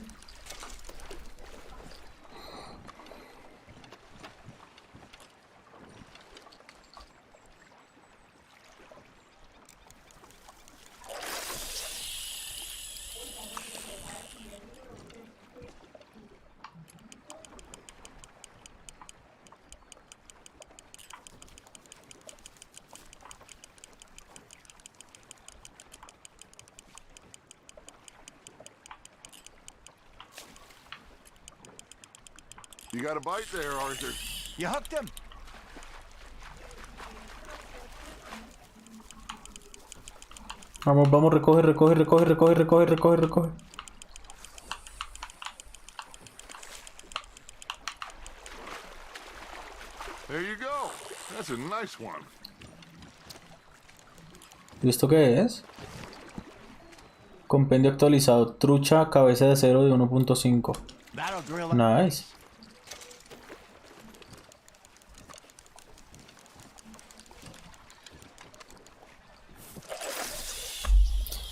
You got a bite there, Arthur. You hooked him. Vamos, vamos, recoge, recoge, recoge, recoge, recoge, recoge, recoge. There you go. That's a nice one. ¿Y esto qué es? Compendio actualizado. Trucha, cabeza de acero de 1.5. That'll drill up. Nice.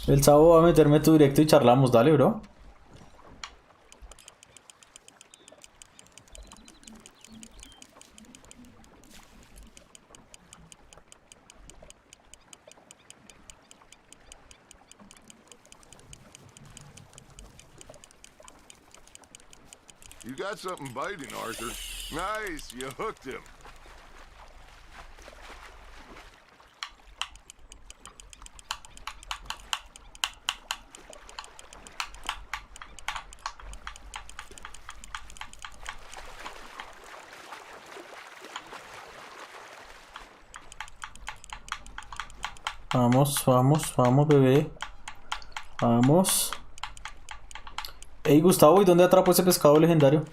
El sábado va a meterme tu directo y charlamos, dale, bro. You got something biting, Arthur. Nice, you hooked him. Vamos, vamos, vamos, bebé. Vamos. Ey, Gustavo, ¿y dónde atrapo ese pescado legendario?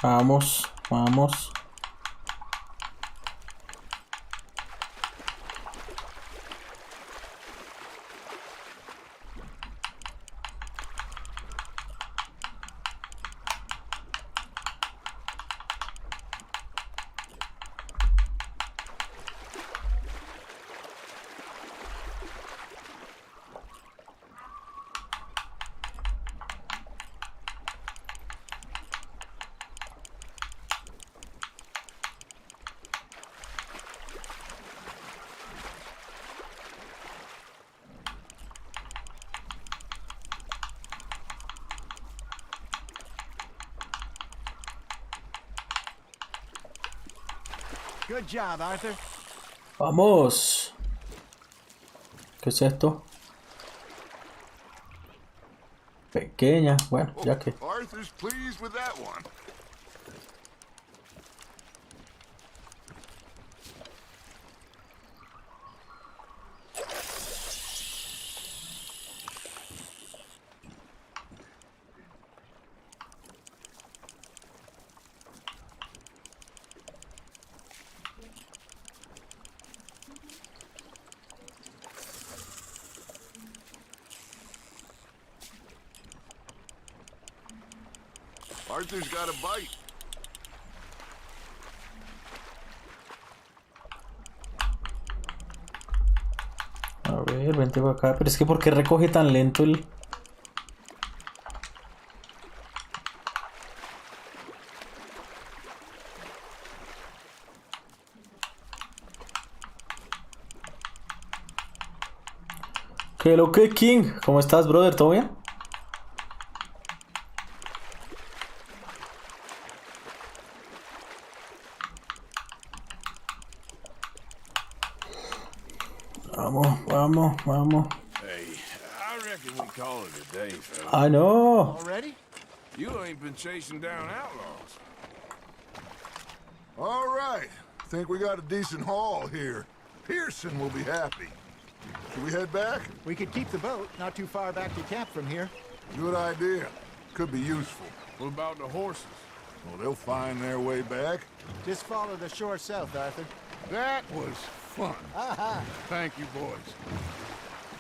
Vamos, vamos. Good job, Arthur. Vamos. ¿Qué es esto? Pequeña, bueno, ya que. Arthur's pleased with that one. Arthur's got a bite. A ver, vente para acá. Pero es que ¿por qué recoge tan lento el...? ¿Qué lo que, King? ¿Cómo estás, brother? ¿Todo bien? Vamos, vamos, vamos. Hey, I reckon we call it a day, fella. I know. Already? You ain't been chasing down outlaws. All right. Think we got a decent haul here. Pearson will be happy. Should we head back? We could keep the boat not too far back to camp from here. Good idea. Could be useful. What about the horses? Well, they'll find their way back. Just follow the shore south, Arthur. That was fun. Aha! Thank you, boys.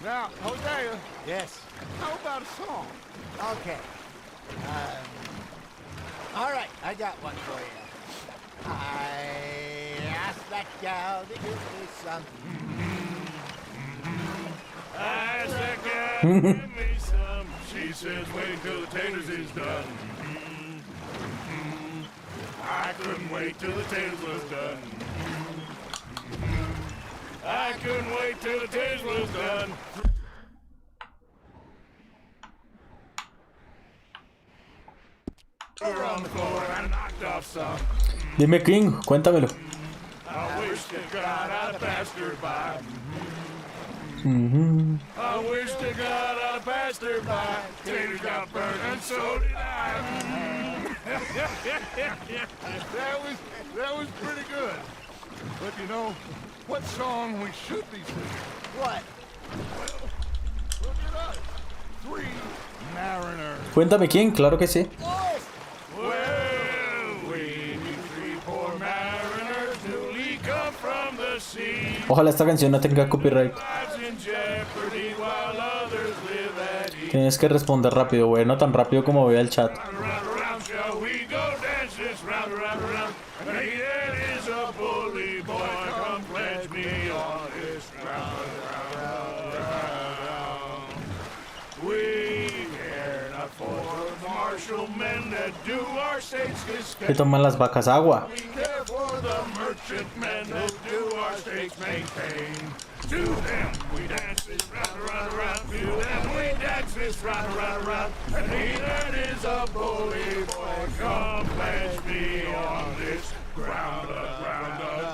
Now, Hosea, Yes. how about a song? Okay. All right, I got one for you. I asked that gal to give me something. I asked that guy to give me some. She says, wait till the taters is done. I couldn't wait till the taters was done. I couldn't wait till the taters was done. We're on the floor and I knocked off some. Dime, King, cuéntamelo. I wish to God I'd passed her by. I wish to God I'd passed her by. Taters got burned and so did I. That was pretty good. But you know, what song we should be singing? What? Look at us. 3 mariners. Cuéntame, King, claro que sí. Well, we three poor mariners newly come from the sea. Ojalá esta canción no tenga copyright. Lives in jeopardy while others live at ease. Tienes que responder rápido, güey, no tan rápido como vea el chat. Round, round, shall we go dance this round, round, round? And he that is a bully boy, come pledge me on this round, round, round, round. We care not for the martial men that do our states Que toman las vacas agua. We care for the merchantmen that do our states maintain. To them we dance this round, round, round. To them we dance this round, round, round. And he that is a bully boy, come pledge me on this ground, ground, ground, ground,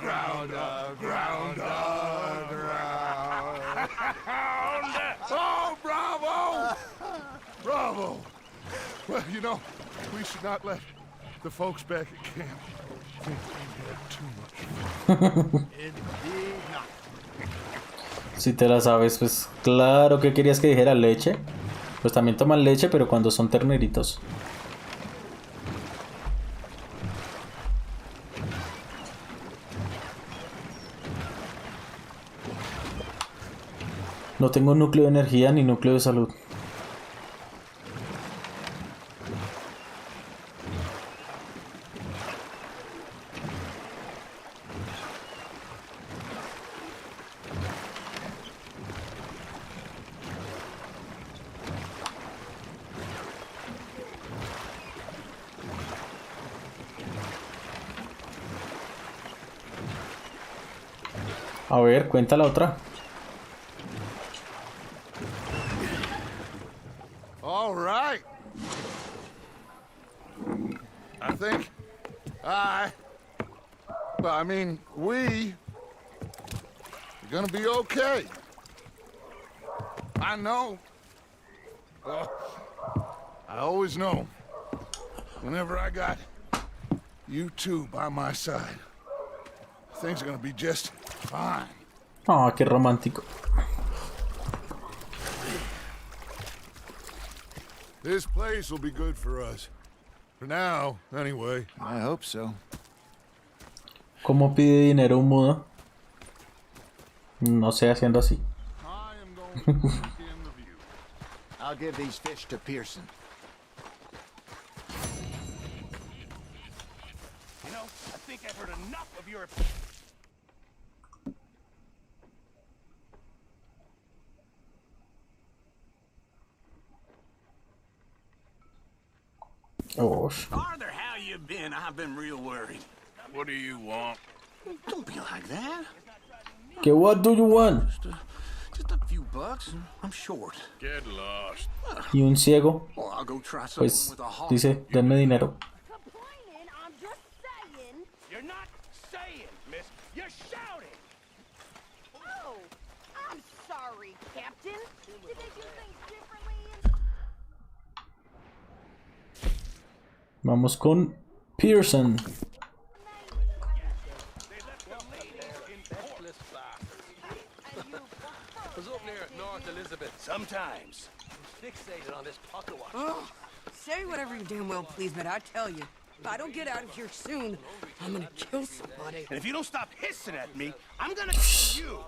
ground, ground, ground. Oh, bravo! Bravo! Well, you know, we should not let the folks back at camp think we had too much fun. Indeed not. Si te la sabes, pues claro que querías que dijera leche. Pues también toman leche, pero cuando son terneritos. No tengo núcleo de energía ni núcleo de salud. A ver, cuenta la otra. All right. I think I Well, I mean, we are gonna be okay. I know. I always know. Whenever I got you two by my side, things are gonna be just fine. Ah, qué romántico. This place will be good for us. For now, anyway. I hope so. ¿Cómo pide dinero un mudo? No sé, haciendo así. I am going to begin the view. I'll give these fish to Pearson. You know, I think I've heard enough of your... Oh. Arthur, how you been? I've been real worried. What do you want? Don't be like that. ¿Qué what do you want? Just a few bucks, and I'm short. Get lost. Y un ciego, Well, I'll go try something pues with a hawk. dice, denme dinero. Complaining, I'm just saying. You're not saying, miss. You're shouting. Oh, I'm sorry, Captain. Did they do things differently? Vamos con Pearson. Sometimes. Fixated on this pocket watch. Oh, say whatever you damn well please, but I tell you, if I don't get out of here soon, I'm gonna kill somebody. And if you don't stop hissing at me, I'm gonna kill you.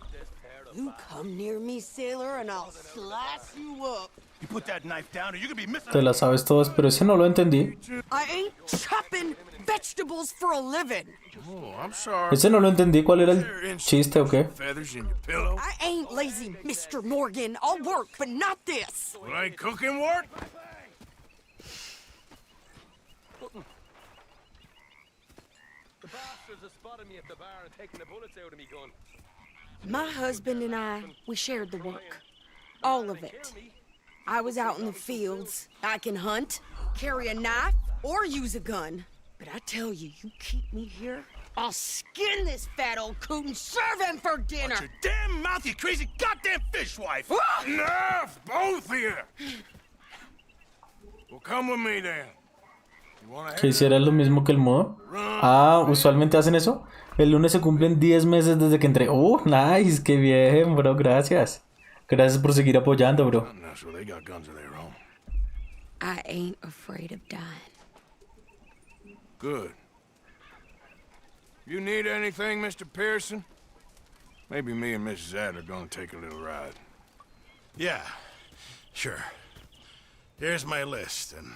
You come near me, sailor, and I'll slice you up. You put that knife down or you're gonna be missing. Te las sabes todas, pero ese no lo entendí. I ain't chopping vegetables for a living. Oh, I'm sorry. Ese no lo entendí. ¿Cuál era el chiste o qué? Feathers in your pillow. I ain't lazy, Mr. Morgan. I'll work, but not this. Well, ain't cooking work? The bastards have spotted me at the bar and taken the bullets out of me gun. My husband and I, we shared the work. All of it. I was out in the fields. I can hunt, carry a knife, or use a gun. But I tell you, you keep me here, I'll skin this fat old coot and serve him for dinner. Your damn mouth, you crazy goddamn fishwife. Enough, both of you. Well, come with me then. You wanna ¿Que hiciera lo mismo que el modo? Ah, usualmente hacen eso. El lunes se cumplen 10 meses desde que entré. Oh, nice, qué bien, bro, gracias. Gracias por seguir apoyando, bro. So they got guns of their own. I ain't afraid of dying. Good. You need anything, Mr. Pearson? Maybe me and Mrs. Adler are gonna take a little ride. Yeah, sure. Here's my list, and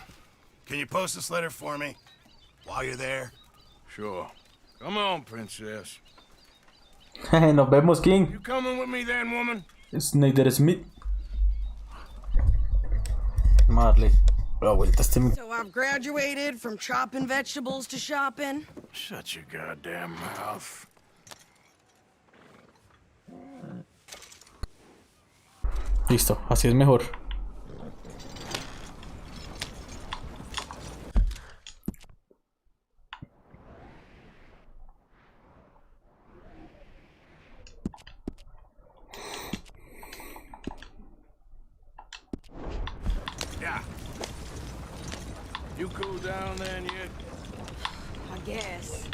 can you post this letter for me while you're there? Sure. Come on, princess. Nos vemos, King. You coming with me then, woman? Snyder Smith. Marley. La vuelta este. So I've graduated from chopping vegetables to shopping. Shut your goddamn mouth. Listo, así es mejor. Yeah. You cool down then yet? I guess.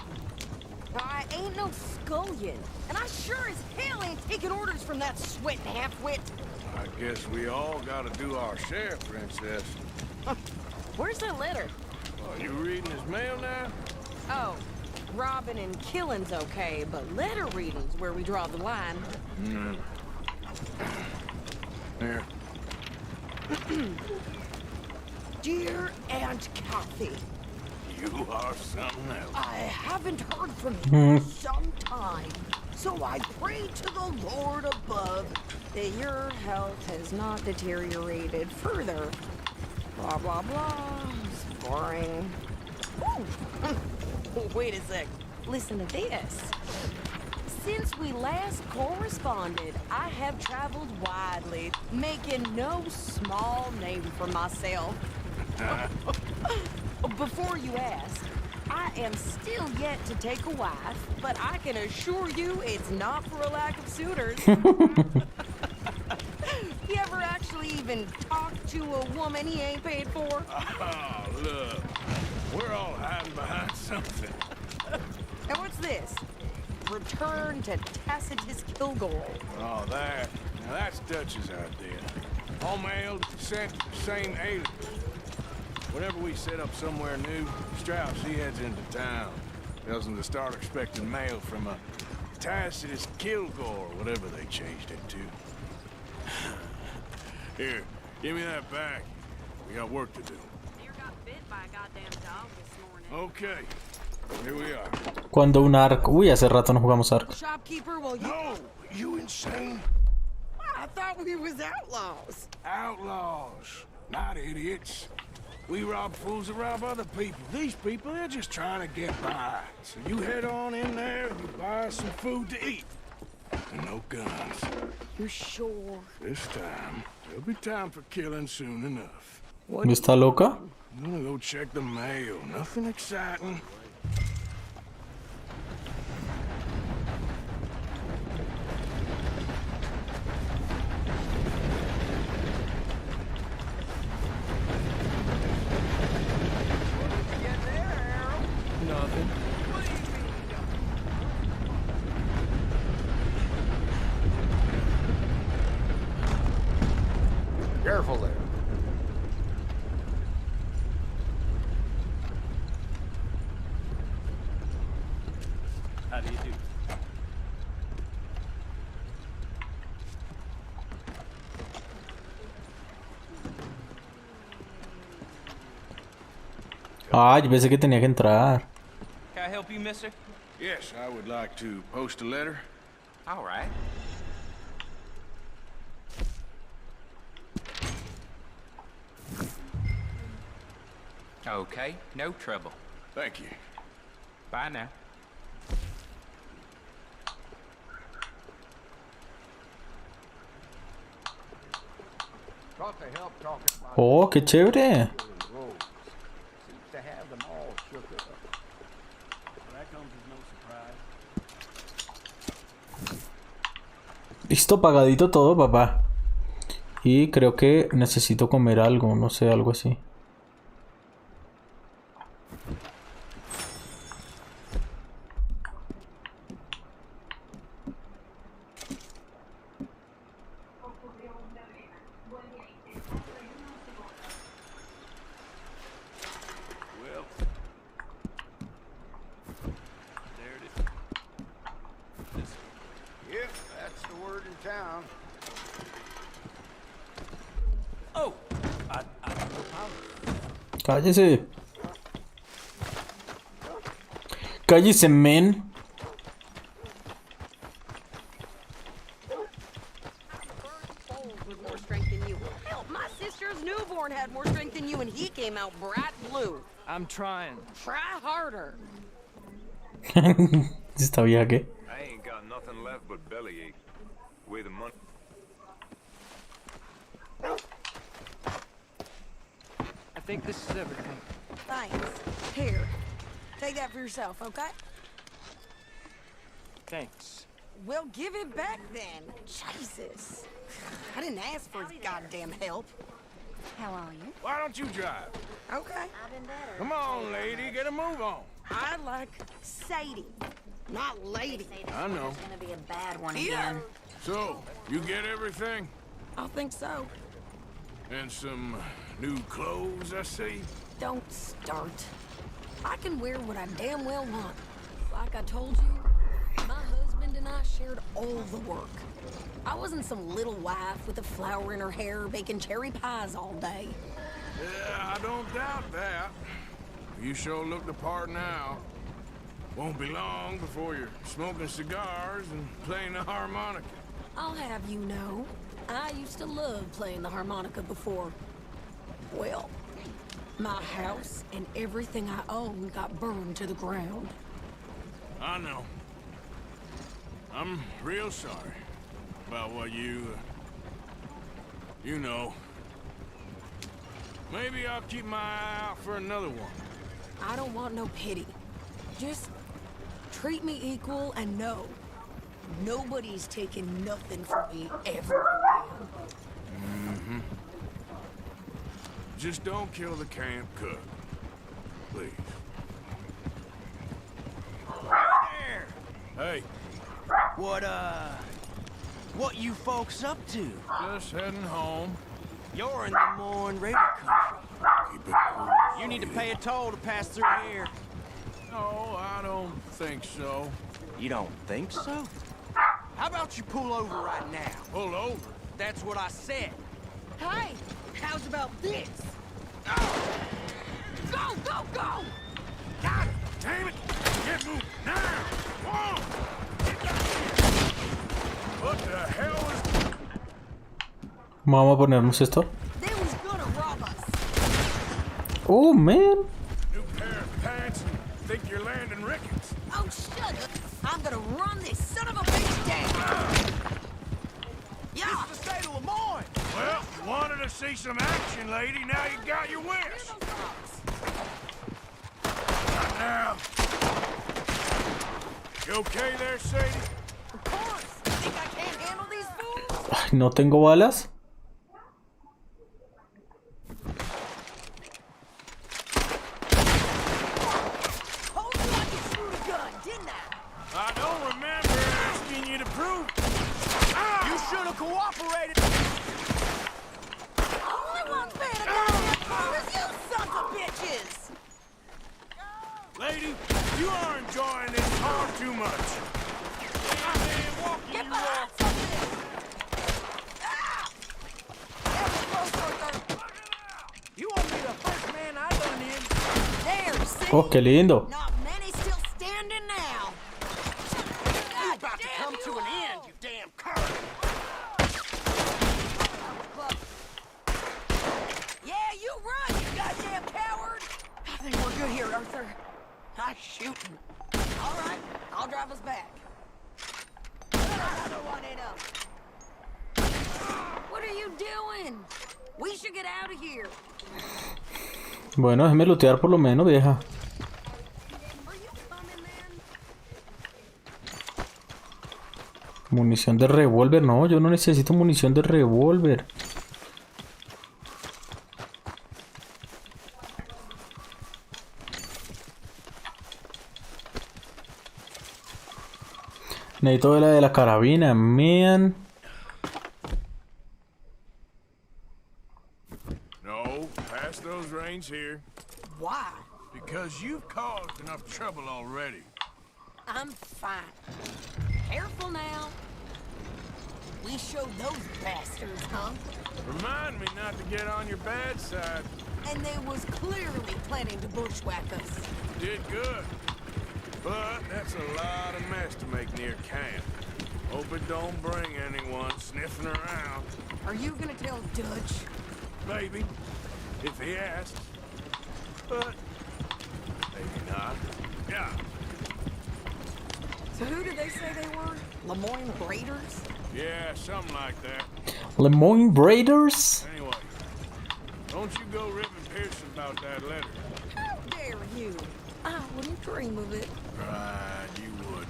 I ain't no scullion, and I sure as hell ain't taking orders from that sweating half-wit. I guess we all gotta do our share, princess. Where's that letter? Oh, you reading his mail now? Oh, robbing and killing's okay, but letter reading's where we draw the line. Here. Dear Aunt Kathy, You are something else. I haven't heard from you in some time, so I pray to the Lord above that your health has not deteriorated further. Blah, blah, blah. It's boring. Ooh. Wait a sec. Listen to this. Since we last corresponded, I have traveled widely, making no small name for myself. Before you ask, I am still yet to take a wife, but I can assure you it's not for a lack of suitors. You ever actually even talk to a woman he ain't paid for? Oh, look. We're all hiding behind something. And what's this? Return to Tacitus Kilgore. Oh, that. Now that's Dutch's idea. All mailed, sent to the same alias. Whenever we set up somewhere new, Strauss, he heads into town. Tells them to start expecting mail from a Tacitus Kilgore, whatever they changed it to. Here, give me that back. We got work to do. You got bit by a goddamn dog this morning. Okay, here we are. Cuando un arc. Uy, hace rato no jugamos arc. Shopkeeper, will you? No, you insane? I thought we was outlaws. Outlaws, not idiots. We rob fools that rob other people. These people, they're just trying to get by. So you head on in there and you buy some food to eat. And no guns. You're sure? This time, there'll be time for killing soon enough. ¿Está loca? I'm gonna go check the mail. Nothing exciting. Nothing. Careful there. How do you do? Ah, yo pensé que tenía que entrar. Can I help you, mister? Yes, I would like to post a letter. All right. Okay, no trouble. Thank you. Bye now. Got to help talking about Oh, qué chévere. roads. Seems to have them all shook up. That comes as no surprise. Listo, pagadito todo, papá. Y creo que necesito comer algo, no sé, algo así. Well, there it is. Yep, that's the word in town. Oh, Cállese. Cállese, men. With more strength than you. Hell, my sister's newborn had more strength than you, and he came out bright blue. I'm trying. Try harder. Esta vieja que. I ain't got nothing left but bellyache. Where the money? I think this is everything. Thanks. Here, take that for yourself, okay? Thanks. Well, give it back then. Jesus. I didn't ask for his goddamn help. How are you? Why don't you drive? Okay. I've been better. Come on, lady, get a move on. I like Sadie, not lady. I know. It's gonna be a bad one Yeah. again. So, you get everything? I think so. And some new clothes, I see? Don't start. I can wear what I damn well want. Like I told you, my husband and I shared all the work. I wasn't some little wife with a flower in her hair baking cherry pies all day. Yeah, I don't doubt that. You sure look the part now. Won't be long before you're smoking cigars and playing the harmonica. I'll have you know, I used to love playing the harmonica before. Well, my house and everything I own got burned to the ground. I know. I'm real sorry about what you know. Maybe I'll keep my eye out for another one. I don't want no pity. Just treat me equal and know nobody's taking nothing from me ever again. Just don't kill the camp cook. Please. There! Hey, What you folks up to? just heading home. You're in the Mourne Raider country. Keep it cool. You need to pay a toll to pass through here. No, I don't think so. You don't think so? How about you pull over right now? Pull over. That's what I said. Hey, how's about this? Go, go, go! God damn it! Get moving now! Whoa! What the hell is... Vamos a ponernos esto. They was gonna rob us. Oh, man. New pair of pants and think you're landing rickets. Oh, shut up. I'm gonna run this son of a bitch down. Yeah. This is the state of Lemoyne. Well, you wanted to see some action, lady. Now you got your wish. Not now. You okay there, Sadie? Of course. Think I can't handle these fools? Ay, no tengo balas. Told you I could shoot a gun, didn't I? I don't remember asking you to prove it. You should have cooperated. Only one's paying a goddamn car is you sons of bitches. Lady, you are enjoying this far too much. Get behind something. Ah! That was close, Arthur. You won't be the first man I done in. There, see? Oh, qué lindo. Not many still standing now. You about to come to an end, you damn cur. Yeah, you run, you goddamn coward. I think we're good here, Arthur. Nice shooting. All right, I'll drive us back. Another one in 'em. What are you doing? We should get out of here. Bueno, déjeme lootear por lo menos, vieja. Are you coming, man? Munición de revólver. No, yo no necesito munición de revólver. Necesito la de la carabina, man. No, pass those reins here. Why? Because you've caused enough trouble already. I'm fine. Careful now. We showed those bastards, huh? Remind me not to get on your bad side. And they was clearly planning to bushwhack us. Did good. But that's a lot of mess to make near camp. Hope it don't bring anyone sniffing around. Are you gonna tell Dutch? Maybe, if he asks. But maybe not. Yeah. So who did they say they were? Lemoyne Raiders? Yeah, something like that. Lemoyne Raiders? Anyway, don't you go ripping Pearson about that letter. How dare you? I wouldn't dream of it. Right, you wouldn't.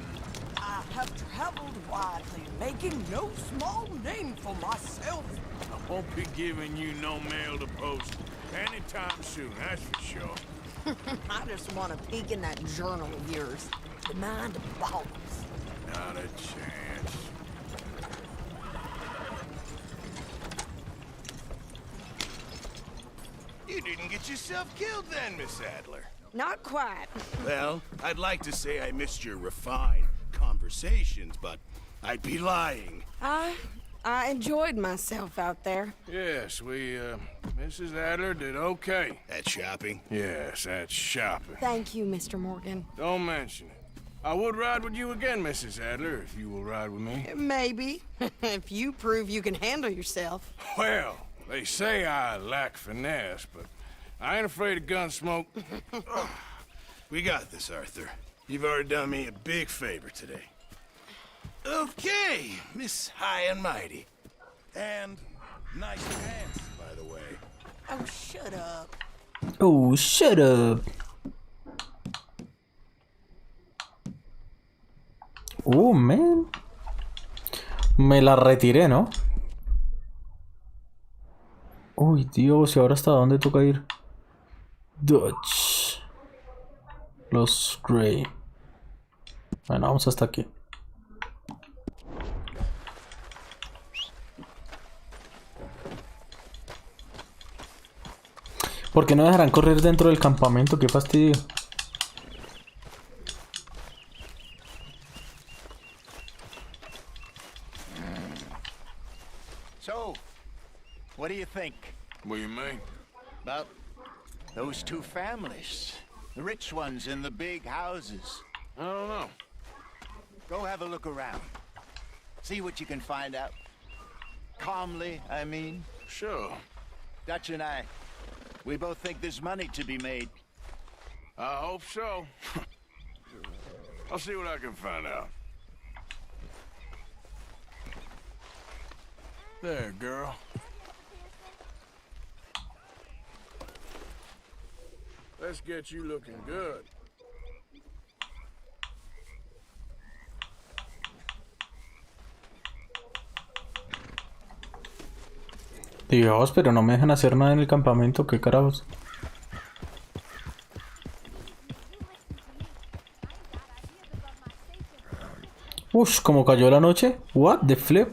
I have traveled widely, making no small name for myself. I won't be giving you no mail to post anytime soon, that's for sure. I just want to peek in that journal of yours. The mind of balls. Not a chance. You didn't get yourself killed then, Miss Adler. Not quite. Well, I'd like to say I missed your refined conversations, but I'd be lying. I enjoyed myself out there. Yes, Mrs. Adler did okay. At shopping? Yes, that's shopping. Thank you, Mr. Morgan. Don't mention it. I would ride with you again, Mrs. Adler, if you will ride with me. Maybe. If you prove you can handle yourself. Well, they say I lack finesse, but I ain't afraid of gun smoke. We got this, Arthur. You've already done me a big favor today. Okay, Miss High and Mighty. And nice pants, by the way. Oh, shut up. Oh, shut up. Man. Me la retiré, ¿no? Uy, Dios, ¿y ahora hasta dónde toca ir? Dutch. Los Grey. Bueno, vamos hasta aquí. ¿Por qué no dejarán correr dentro del campamento? Qué fastidio. So, what do you think? What do you mean? About those two families. The rich ones in the big houses. I don't know. Go have a look around. See what you can find out. Calmly, I mean. Sure. Dutch and I, we both think there's money to be made. I hope so. I'll see what I can find out. There, girl. Let's get you looking good. Dios, pero no me dejan hacer nada en el campamento, qué carajos. Ush, ¿cómo cayó la noche? What the flip?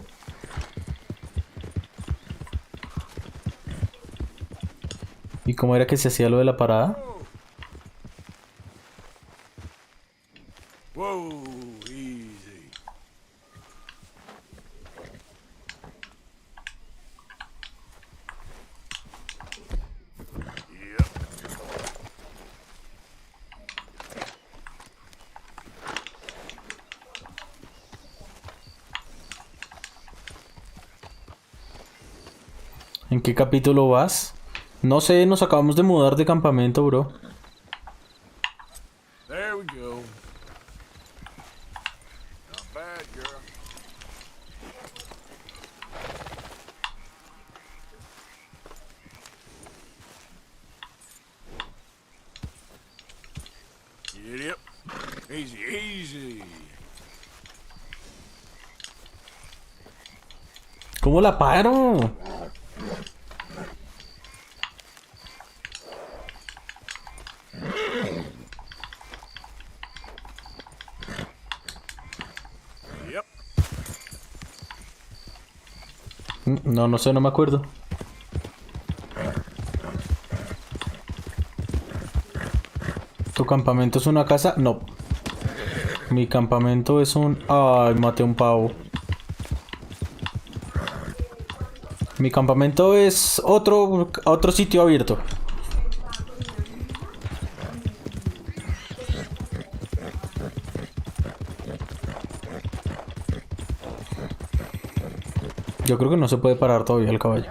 ¿Y cómo era que se hacía lo de la parada? Whoa, easy. Yep. ¿En qué capítulo vas? No sé, nos acabamos de mudar de campamento, bro. There we go. Not bad, girl. Yep. Easy, easy. ¿Cómo la paro? No sé, no me acuerdo. ¿Tu campamento es una casa? No. Mi campamento es un... Ay, maté un pavo. Mi campamento es otro sitio abierto. Yo creo que no se puede parar todavía el caballo.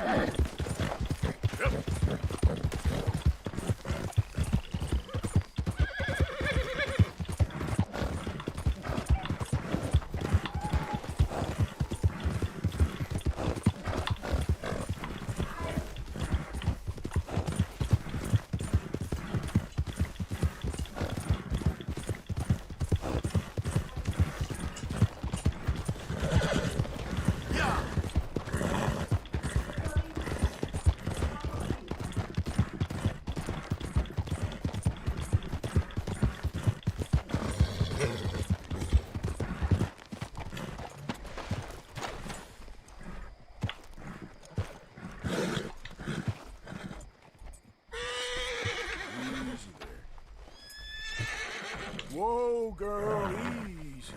Whoa, girl, easy.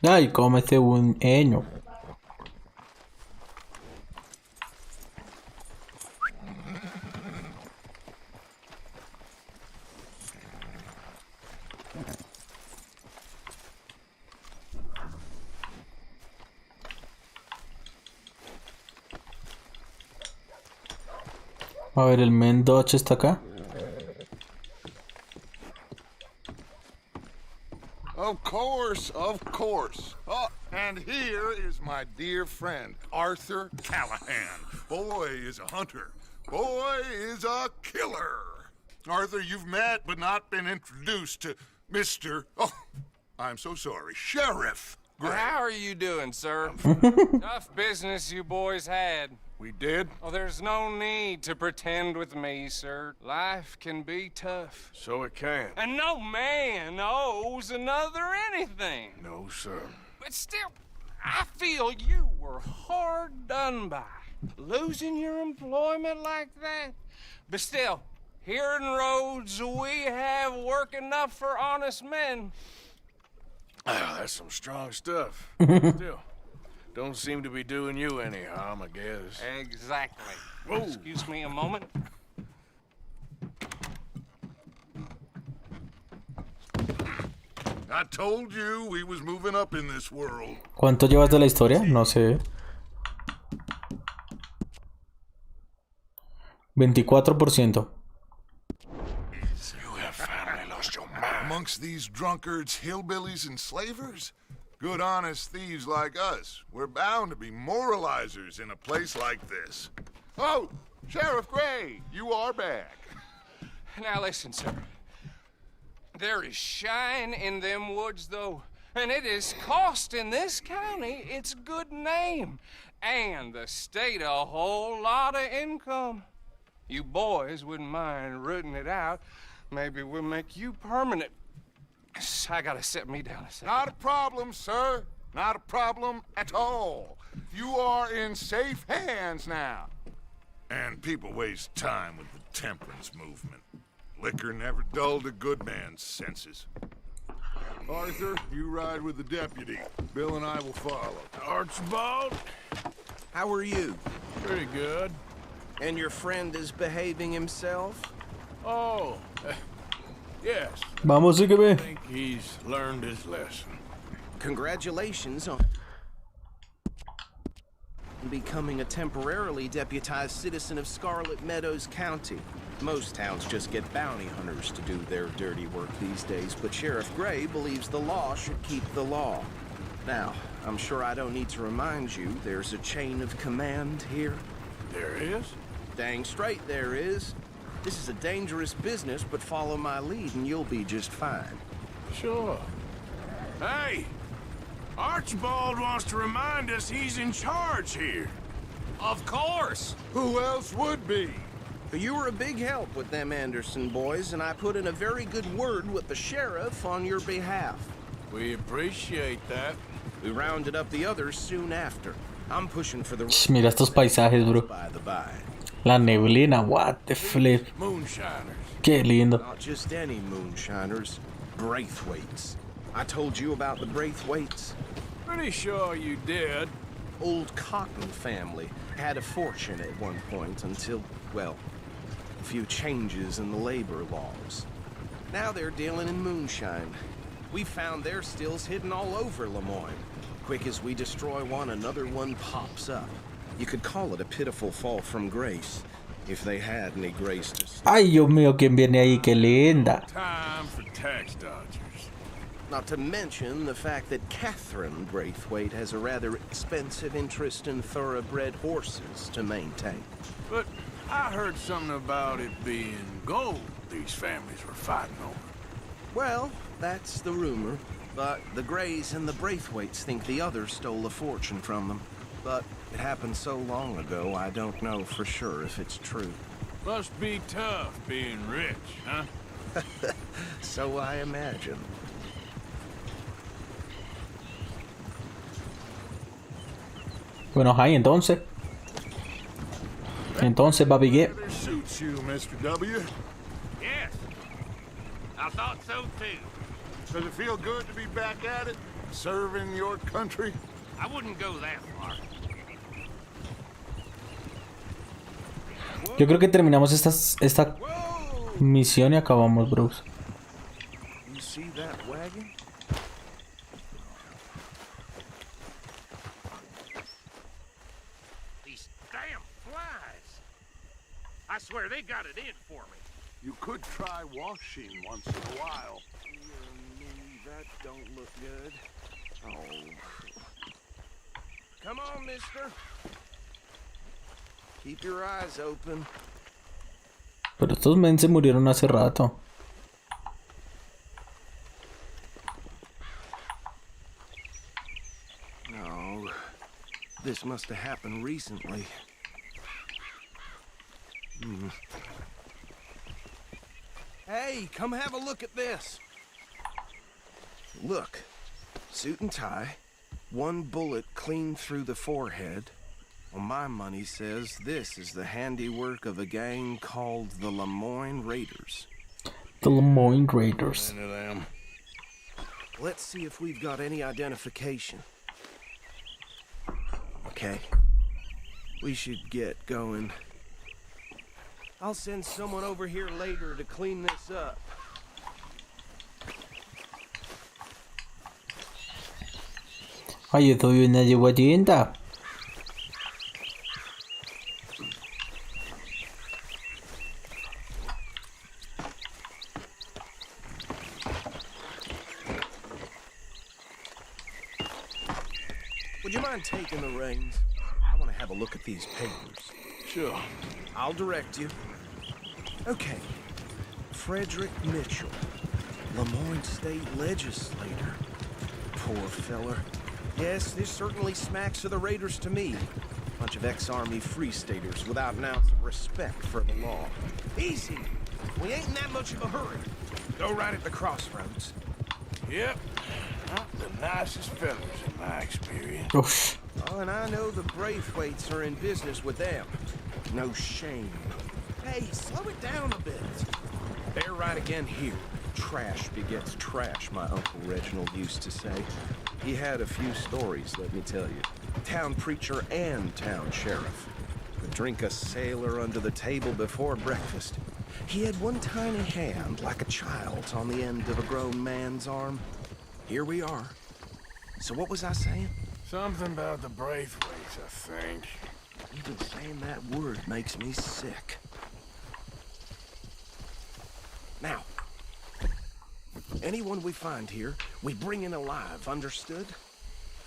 Ay, cómete un eño. A ver, el men Dodge está acá. Of course, of course. Oh, and here is my dear friend, Arthur Callahan. Boy is a hunter. Boy is a killer. Arthur, you've met but not been introduced to Mr. Oh, I'm so sorry, Sheriff Gray. How are you doing, sir? Tough business you boys had. We did? Oh, there's no need to pretend with me, sir. Life can be tough. So it can. And no man owes another anything. No, sir. But still, I feel you were hard done by. Losing your employment like that. But still, here in Rhodes, we have work enough for honest men. Ah, that's some strong stuff. Still, don't seem to be doing you any harm, I guess. Exactly. Whoa. Excuse me a moment. I told you we was moving up in this world. ¿Cuánto llevas de la historia? No sé. 24%. You have finally lost your mind. Amongst these drunkards, hillbillies, and slavers? Good honest thieves like us. We're bound to be moralizers in a place like this. Oh, Sheriff Gray, you are back. Now listen, sir. There is shine in them woods, though, and it is costing this county its good name, and the state a whole lot of income. You boys wouldn't mind rooting it out. Maybe we'll make you permanent. I gotta sit me down a second. Not a problem, sir. Not a problem at all. You are in safe hands now. And people waste time with the temperance movement. Liquor never dulled a good man's senses. Arthur, you ride with the deputy. Bill and I will follow. Archibald? How are you? Pretty good. And your friend is behaving himself? Oh, yes. Vamos, I sígueme. think he's learned his lesson. Congratulations on becoming a temporarily deputized citizen of Scarlet Meadows County. Most towns just get bounty hunters to do their dirty work these days, but Sheriff Gray believes the law should keep the law. Now, I'm sure I don't need to remind you, there's a chain of command here. There is? Dang straight there is. This is a dangerous business, but follow my lead and you'll be just fine. Sure. Hey! Archibald wants to remind us he's in charge here. Of course. Who else would be? You were a big help with them Anderson boys, and I put in a very good word with the sheriff on your behalf. We appreciate that. We rounded up the others soon after. I'm pushing for the... Mira estos paisajes, bro. By the by. La neblina, what the flip. Moonshiners. Qué lindo. Not just any moonshiners. Braithwaites. I told you about the Braithwaites. Pretty sure you did. Old Cotton family had a fortune at one point until, well, a few changes in the labor laws. Now they're dealing in moonshine. We found their stills hidden all over Lemoyne. Quick as we destroy one, another one pops up. You could call it a pitiful fall from grace, if they had any grace to... Ay, Dios mío, ¿quién viene ahí? Qué linda. Time for tax dodgers. Not to mention the fact that Catherine Braithwaite has a rather expensive interest in thoroughbred horses to maintain. But I heard something about it being gold these families were fighting over. Well, that's the rumor. But the Grays and the Braithwaites think the others stole a fortune from them. But it happened so long ago, I don't know for sure if it's true. Must be tough being rich, huh? So I imagine. Bueno, ahí entonces. Entonces, papi, ¿qué? Suits you, Mr. W. Yes. I thought so too. Does it feel good to be back at it? Serving your country? I wouldn't go that far. Yo creo que terminamos esta misión y acabamos, bros. You see that wagon? These damn flies. I swear they got it in for me. You could try washing once in a while. That don't look good. Oh. Come on, mister. Keep your eyes open. Pero estos men se murieron hace rato. No, this must have happened recently. Hey, come have a look at this. Look, suit and tie, one bullet clean through the forehead. Well, my money says this is the handiwork of a gang called the Lemoyne Raiders. The Lemoyne Raiders. Let's see if we've got any identification. Okay. We should get going. I'll send someone over here later to clean this up. Ay, yo todavía no llevo a tienda. Would you mind taking the reins? I want to have a look at these papers. Sure. I'll direct you. Okay. Frederick Mitchell, Lemoyne State Legislator. Poor feller. Yes, this certainly smacks of the Raiders to me. Bunch of ex-Army Free Staters without an ounce of respect for the law. Easy. We ain't in that much of a hurry. Go right at the crossroads. Yep. Not the nicest fellas in my experience. Oof. Oh, and I know the Braithwaites are in business with them. No shame. Hey, slow it down a bit. They're right again here. Trash begets trash, my Uncle Reginald used to say. He had a few stories, let me tell you. Town preacher and town sheriff. Could drink a sailor under the table before breakfast. He had one tiny hand, like a child's, on the end of a grown man's arm. Here we are. So what was I saying? Something about the Braithwaites, I think. Even saying that word makes me sick. Now, anyone we find here, we bring in alive, understood?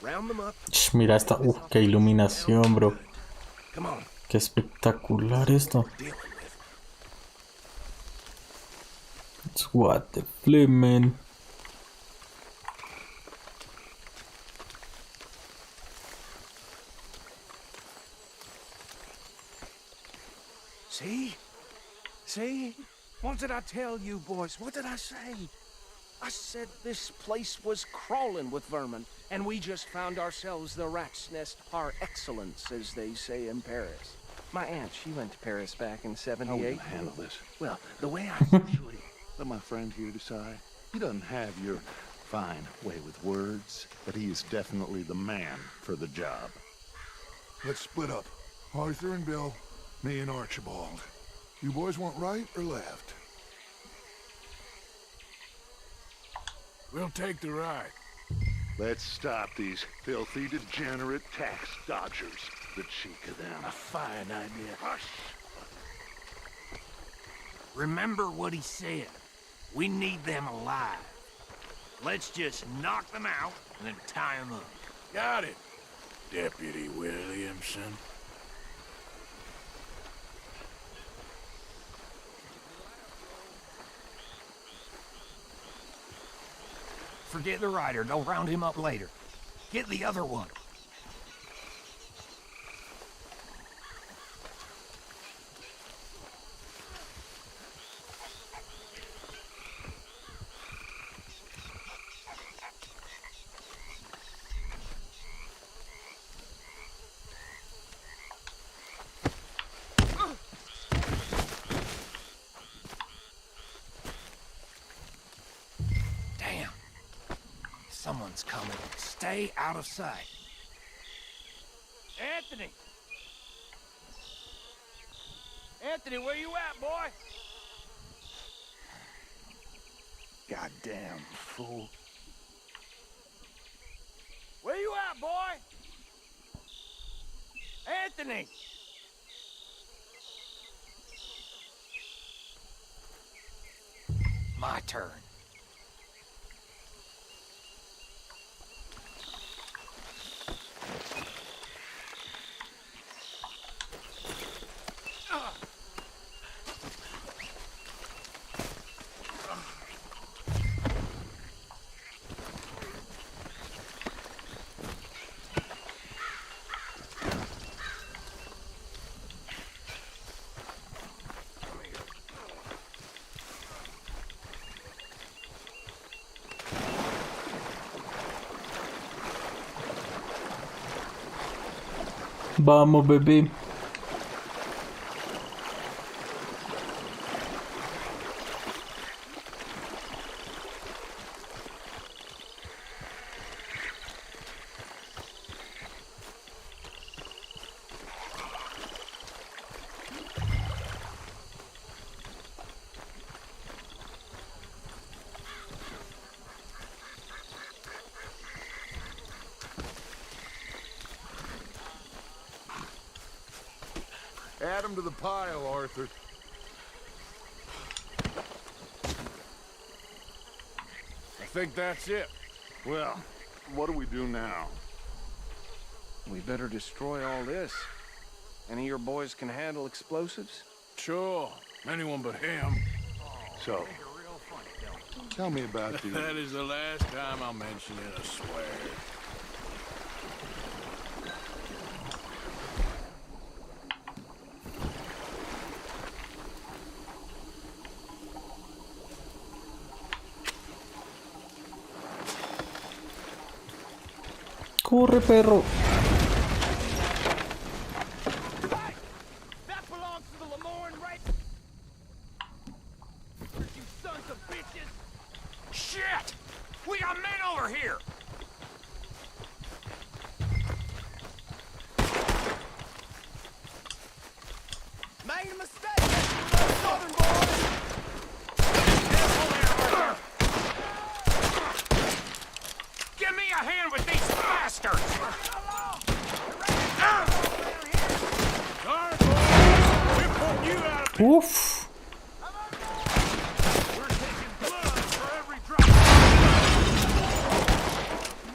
Round them up. Mira esta, qué iluminación, bro. Come on. Qué espectacular esto. It's what the flip, man. See? See? What did I tell you, boys? What did I say? I said this place was crawling with vermin, and we just found ourselves the rat's nest par excellence, as they say in Paris. My aunt, she went to Paris back in '78. How will you handle this? Well, the way I usually... Let my friend here decide. He doesn't have your fine way with words, but he is definitely the man for the job. Let's split up. Arthur and Bill, me and Archibald. You boys want right or left? We'll take the right. Let's stop these filthy, degenerate tax dodgers. The cheek of them. A fine idea. Hush! Remember what he said. We need them alive. Let's just knock them out and then tie them up. Got it, Deputy Williamson. Forget the rider. They'll round him up later. Get the other one. Someone's coming. Stay out of sight. Anthony! Anthony, where you at, boy? Goddamn fool. Where you at, boy? Anthony! My turn. Vamos, bebé. Add them to the pile, Arthur. I think that's it. Well, what do we do now? We better destroy all this. Any of your boys can handle explosives? Sure. Anyone but him. So, tell me about the... That is the last time I'll mention it, I swear. Corre, perro. That belongs to the Lemoyne, right? You sons of bitches! Shit! We got men over here! Made a mistake! Southern boys! Careful there, Arthur! Give me a hand with these bastards! All right, boys. We're pulling you out of Uf. We're taking blood for every drop. You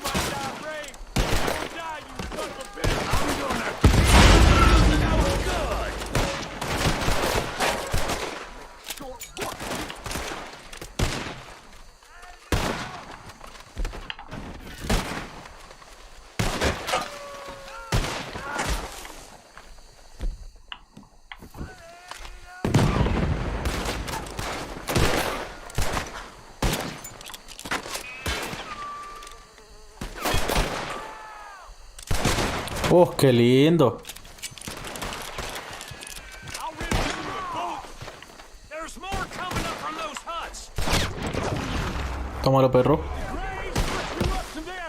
might die brave. You die, you son of a bitch. I'm gonna... That was good. Oh, qué lindo. I'll rid you of bullets! There's more coming up from those huts! Tómalo, perro.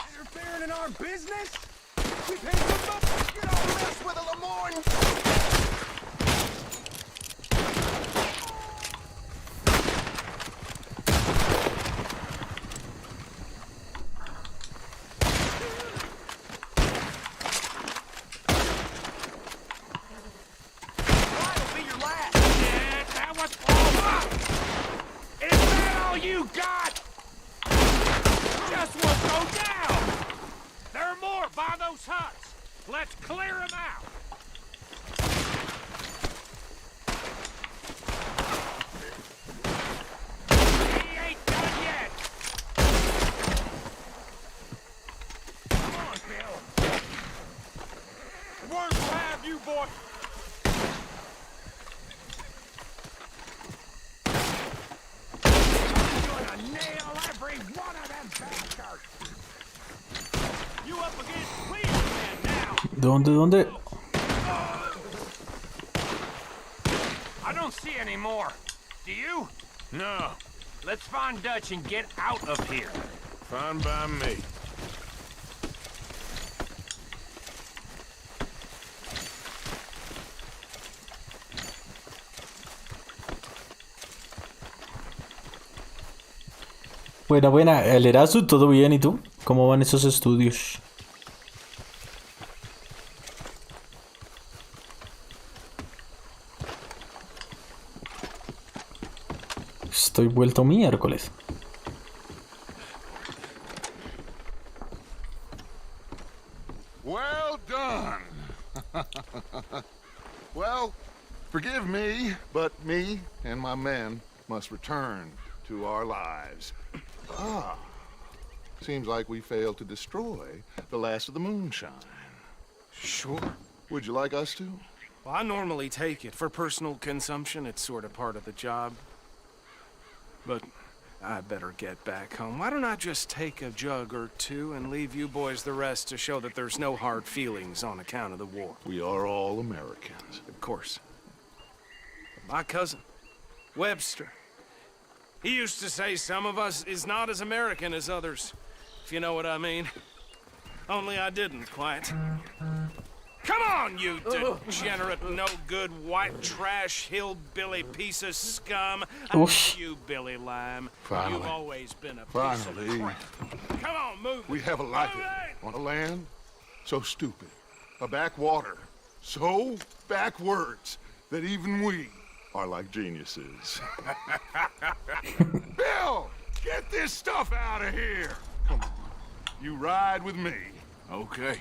Interfering in our business? We pay them up! You don't mess with a Lemoyne! That'll be your last! Yeah, that was all! Is that all you got? Just won't go down! There are more by those huts! Let's clear them out! He ain't done yet! Come on, Bill! Worms will have you, boy. Gonna nail every one of them bastards! You up against Cleveland now! ¿Dónde? I don't see any more. Do you? No. Let's find Dutch and get out of here. Fine by me. Buena, buena. El Erasmus, ¿todo bien? ¿Y tú? ¿Cómo van esos estudios? Estoy vuelto miércoles. Well done. Well, forgive me, but me and my men must return to our lives. Ah, seems like we failed to destroy the last of the moonshine. Sure. Would you like us to? Well, I normally take it. For personal consumption, it's sort of part of the job. But I better get back home. Why don't I just take a jug or two and leave you boys the rest to show that there's no hard feelings on account of the war? We are all Americans. Of course. My cousin, Webster, he used to say some of us is not as American as others, if you know what I mean. Only I didn't quite. Come on, you degenerate, no-good, white trash, hillbilly piece of scum. I know you, Billy Lime. Finally. You've always been a piece Finally. of crap. Come on, move. We have a life on a land so stupid, a backwater so backwards that even we are like geniuses. Bill, get this stuff out of here. Come on, you ride with me. Okay.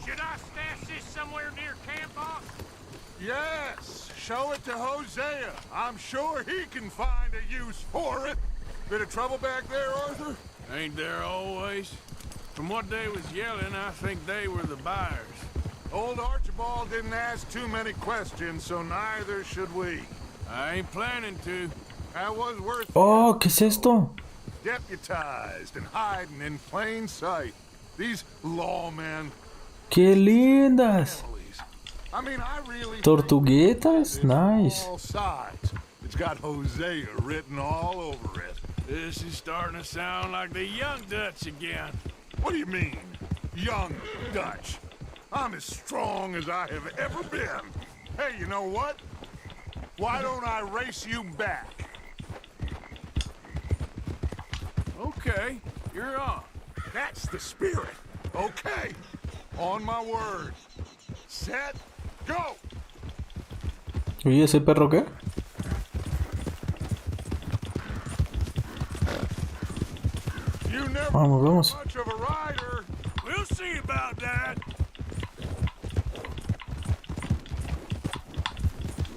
Should I stash this somewhere near camp, boss? Yes, show it to Hosea. I'm sure he can find a use for it. Bit of trouble back there, Arthur? Ain't there always? From what they was yelling, I think they were the buyers. Old Archibald didn't ask too many questions, so neither should we. I ain't planning to. That was worth Oh, ¿qué es esto? deputized and hiding in plain sight. These lawmen. ¡Qué lindas! I mean, I really Tortuguitas, nice. all sides. It's got Hosea written all over it. This is starting to sound like the young Dutch again. What do you mean, young Dutch? I'm as strong as I have ever been. Hey, you know what? Why don't I race you back? Okay, you're on. That's the spirit. Okay, on my word. Set, go! ¿Y ese perro qué? You never Vamos, vamos. much of a rider. We'll see about that.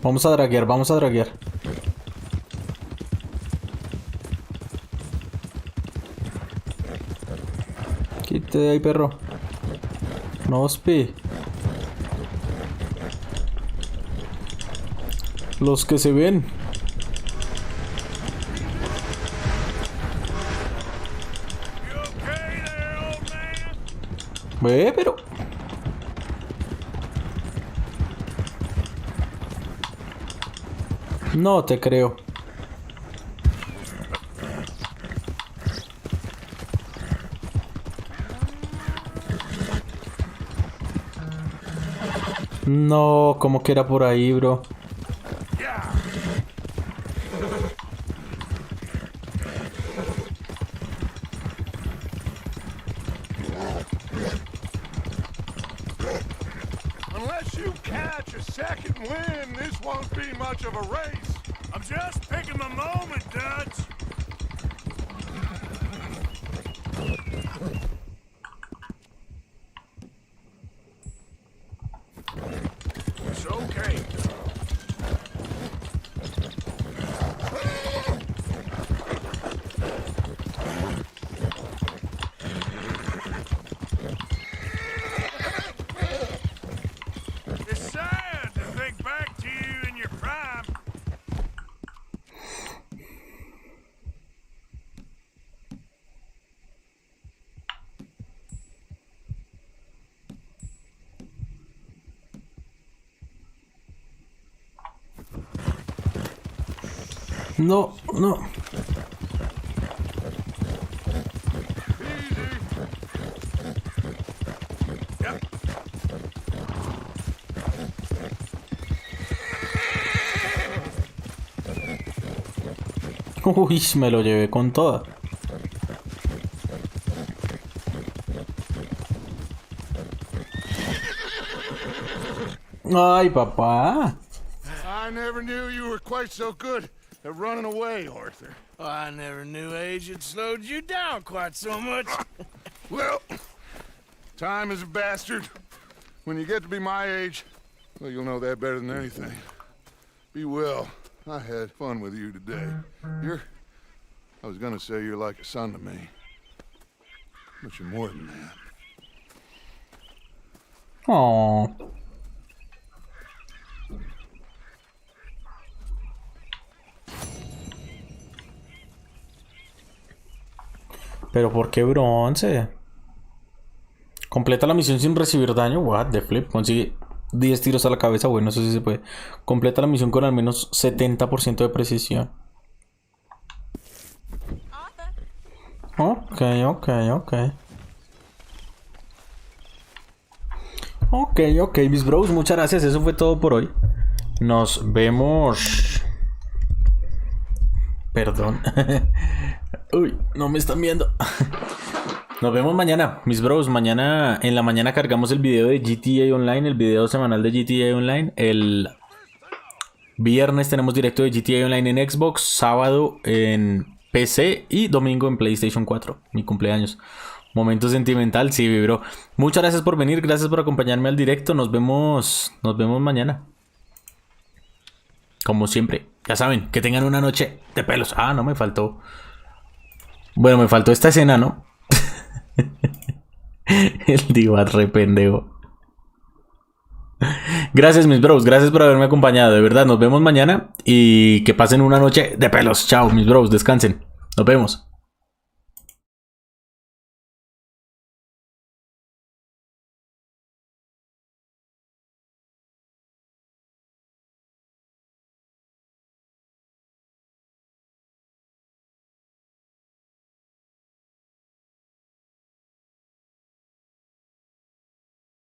Vamos a draguear, vamos a draguear. Quítate de ahí, perro. No hospi. Los que se ven. Pero... No te creo. No, como que era por ahí, bro. Unless you catch a second wind, this won't be much of a race. I'm just picking my moment, Dutch. It's okay. It's sad to think back to you in your prime. No, no. Uy, me lo llevé con toda. Ay, papá. I never knew you were quite so good at running away, Arthur. I never knew age had slowed you down quite so much. Well, time is a bastard. When you get to be my age, well, you'll know that better than anything. Be well. I had fun with you today. I was gonna say you're like a son to me. But you're more than that. Oh. Pero ¿por qué bronce? Completa la misión sin recibir daño. What the flip. Consigue 10 tiros a la cabeza. Bueno, eso sí se puede. Completa la misión con al menos 70% de precisión. Ok. Ok, mis bros, muchas gracias. Eso fue todo por hoy. Nos vemos. Perdón. Uy, no me están viendo. Nos vemos mañana, mis bros. Mañana en la mañana cargamos el video de GTA Online, el video semanal de GTA Online. El viernes tenemos directo de GTA Online en Xbox, sábado en PC y domingo en PlayStation 4. Mi cumpleaños. Momento sentimental, sí, bro. Muchas gracias por venir, gracias por acompañarme al directo. Nos vemos mañana. Como siempre, ya saben, que tengan una noche de pelos. Ah, no, me faltó. Bueno, me faltó esta escena, ¿no? El Divat re pendejo. Gracias, mis bros, gracias por haberme acompañado. De verdad, nos vemos mañana y que pasen una noche de pelos. Chao, mis bros, descansen. Nos vemos.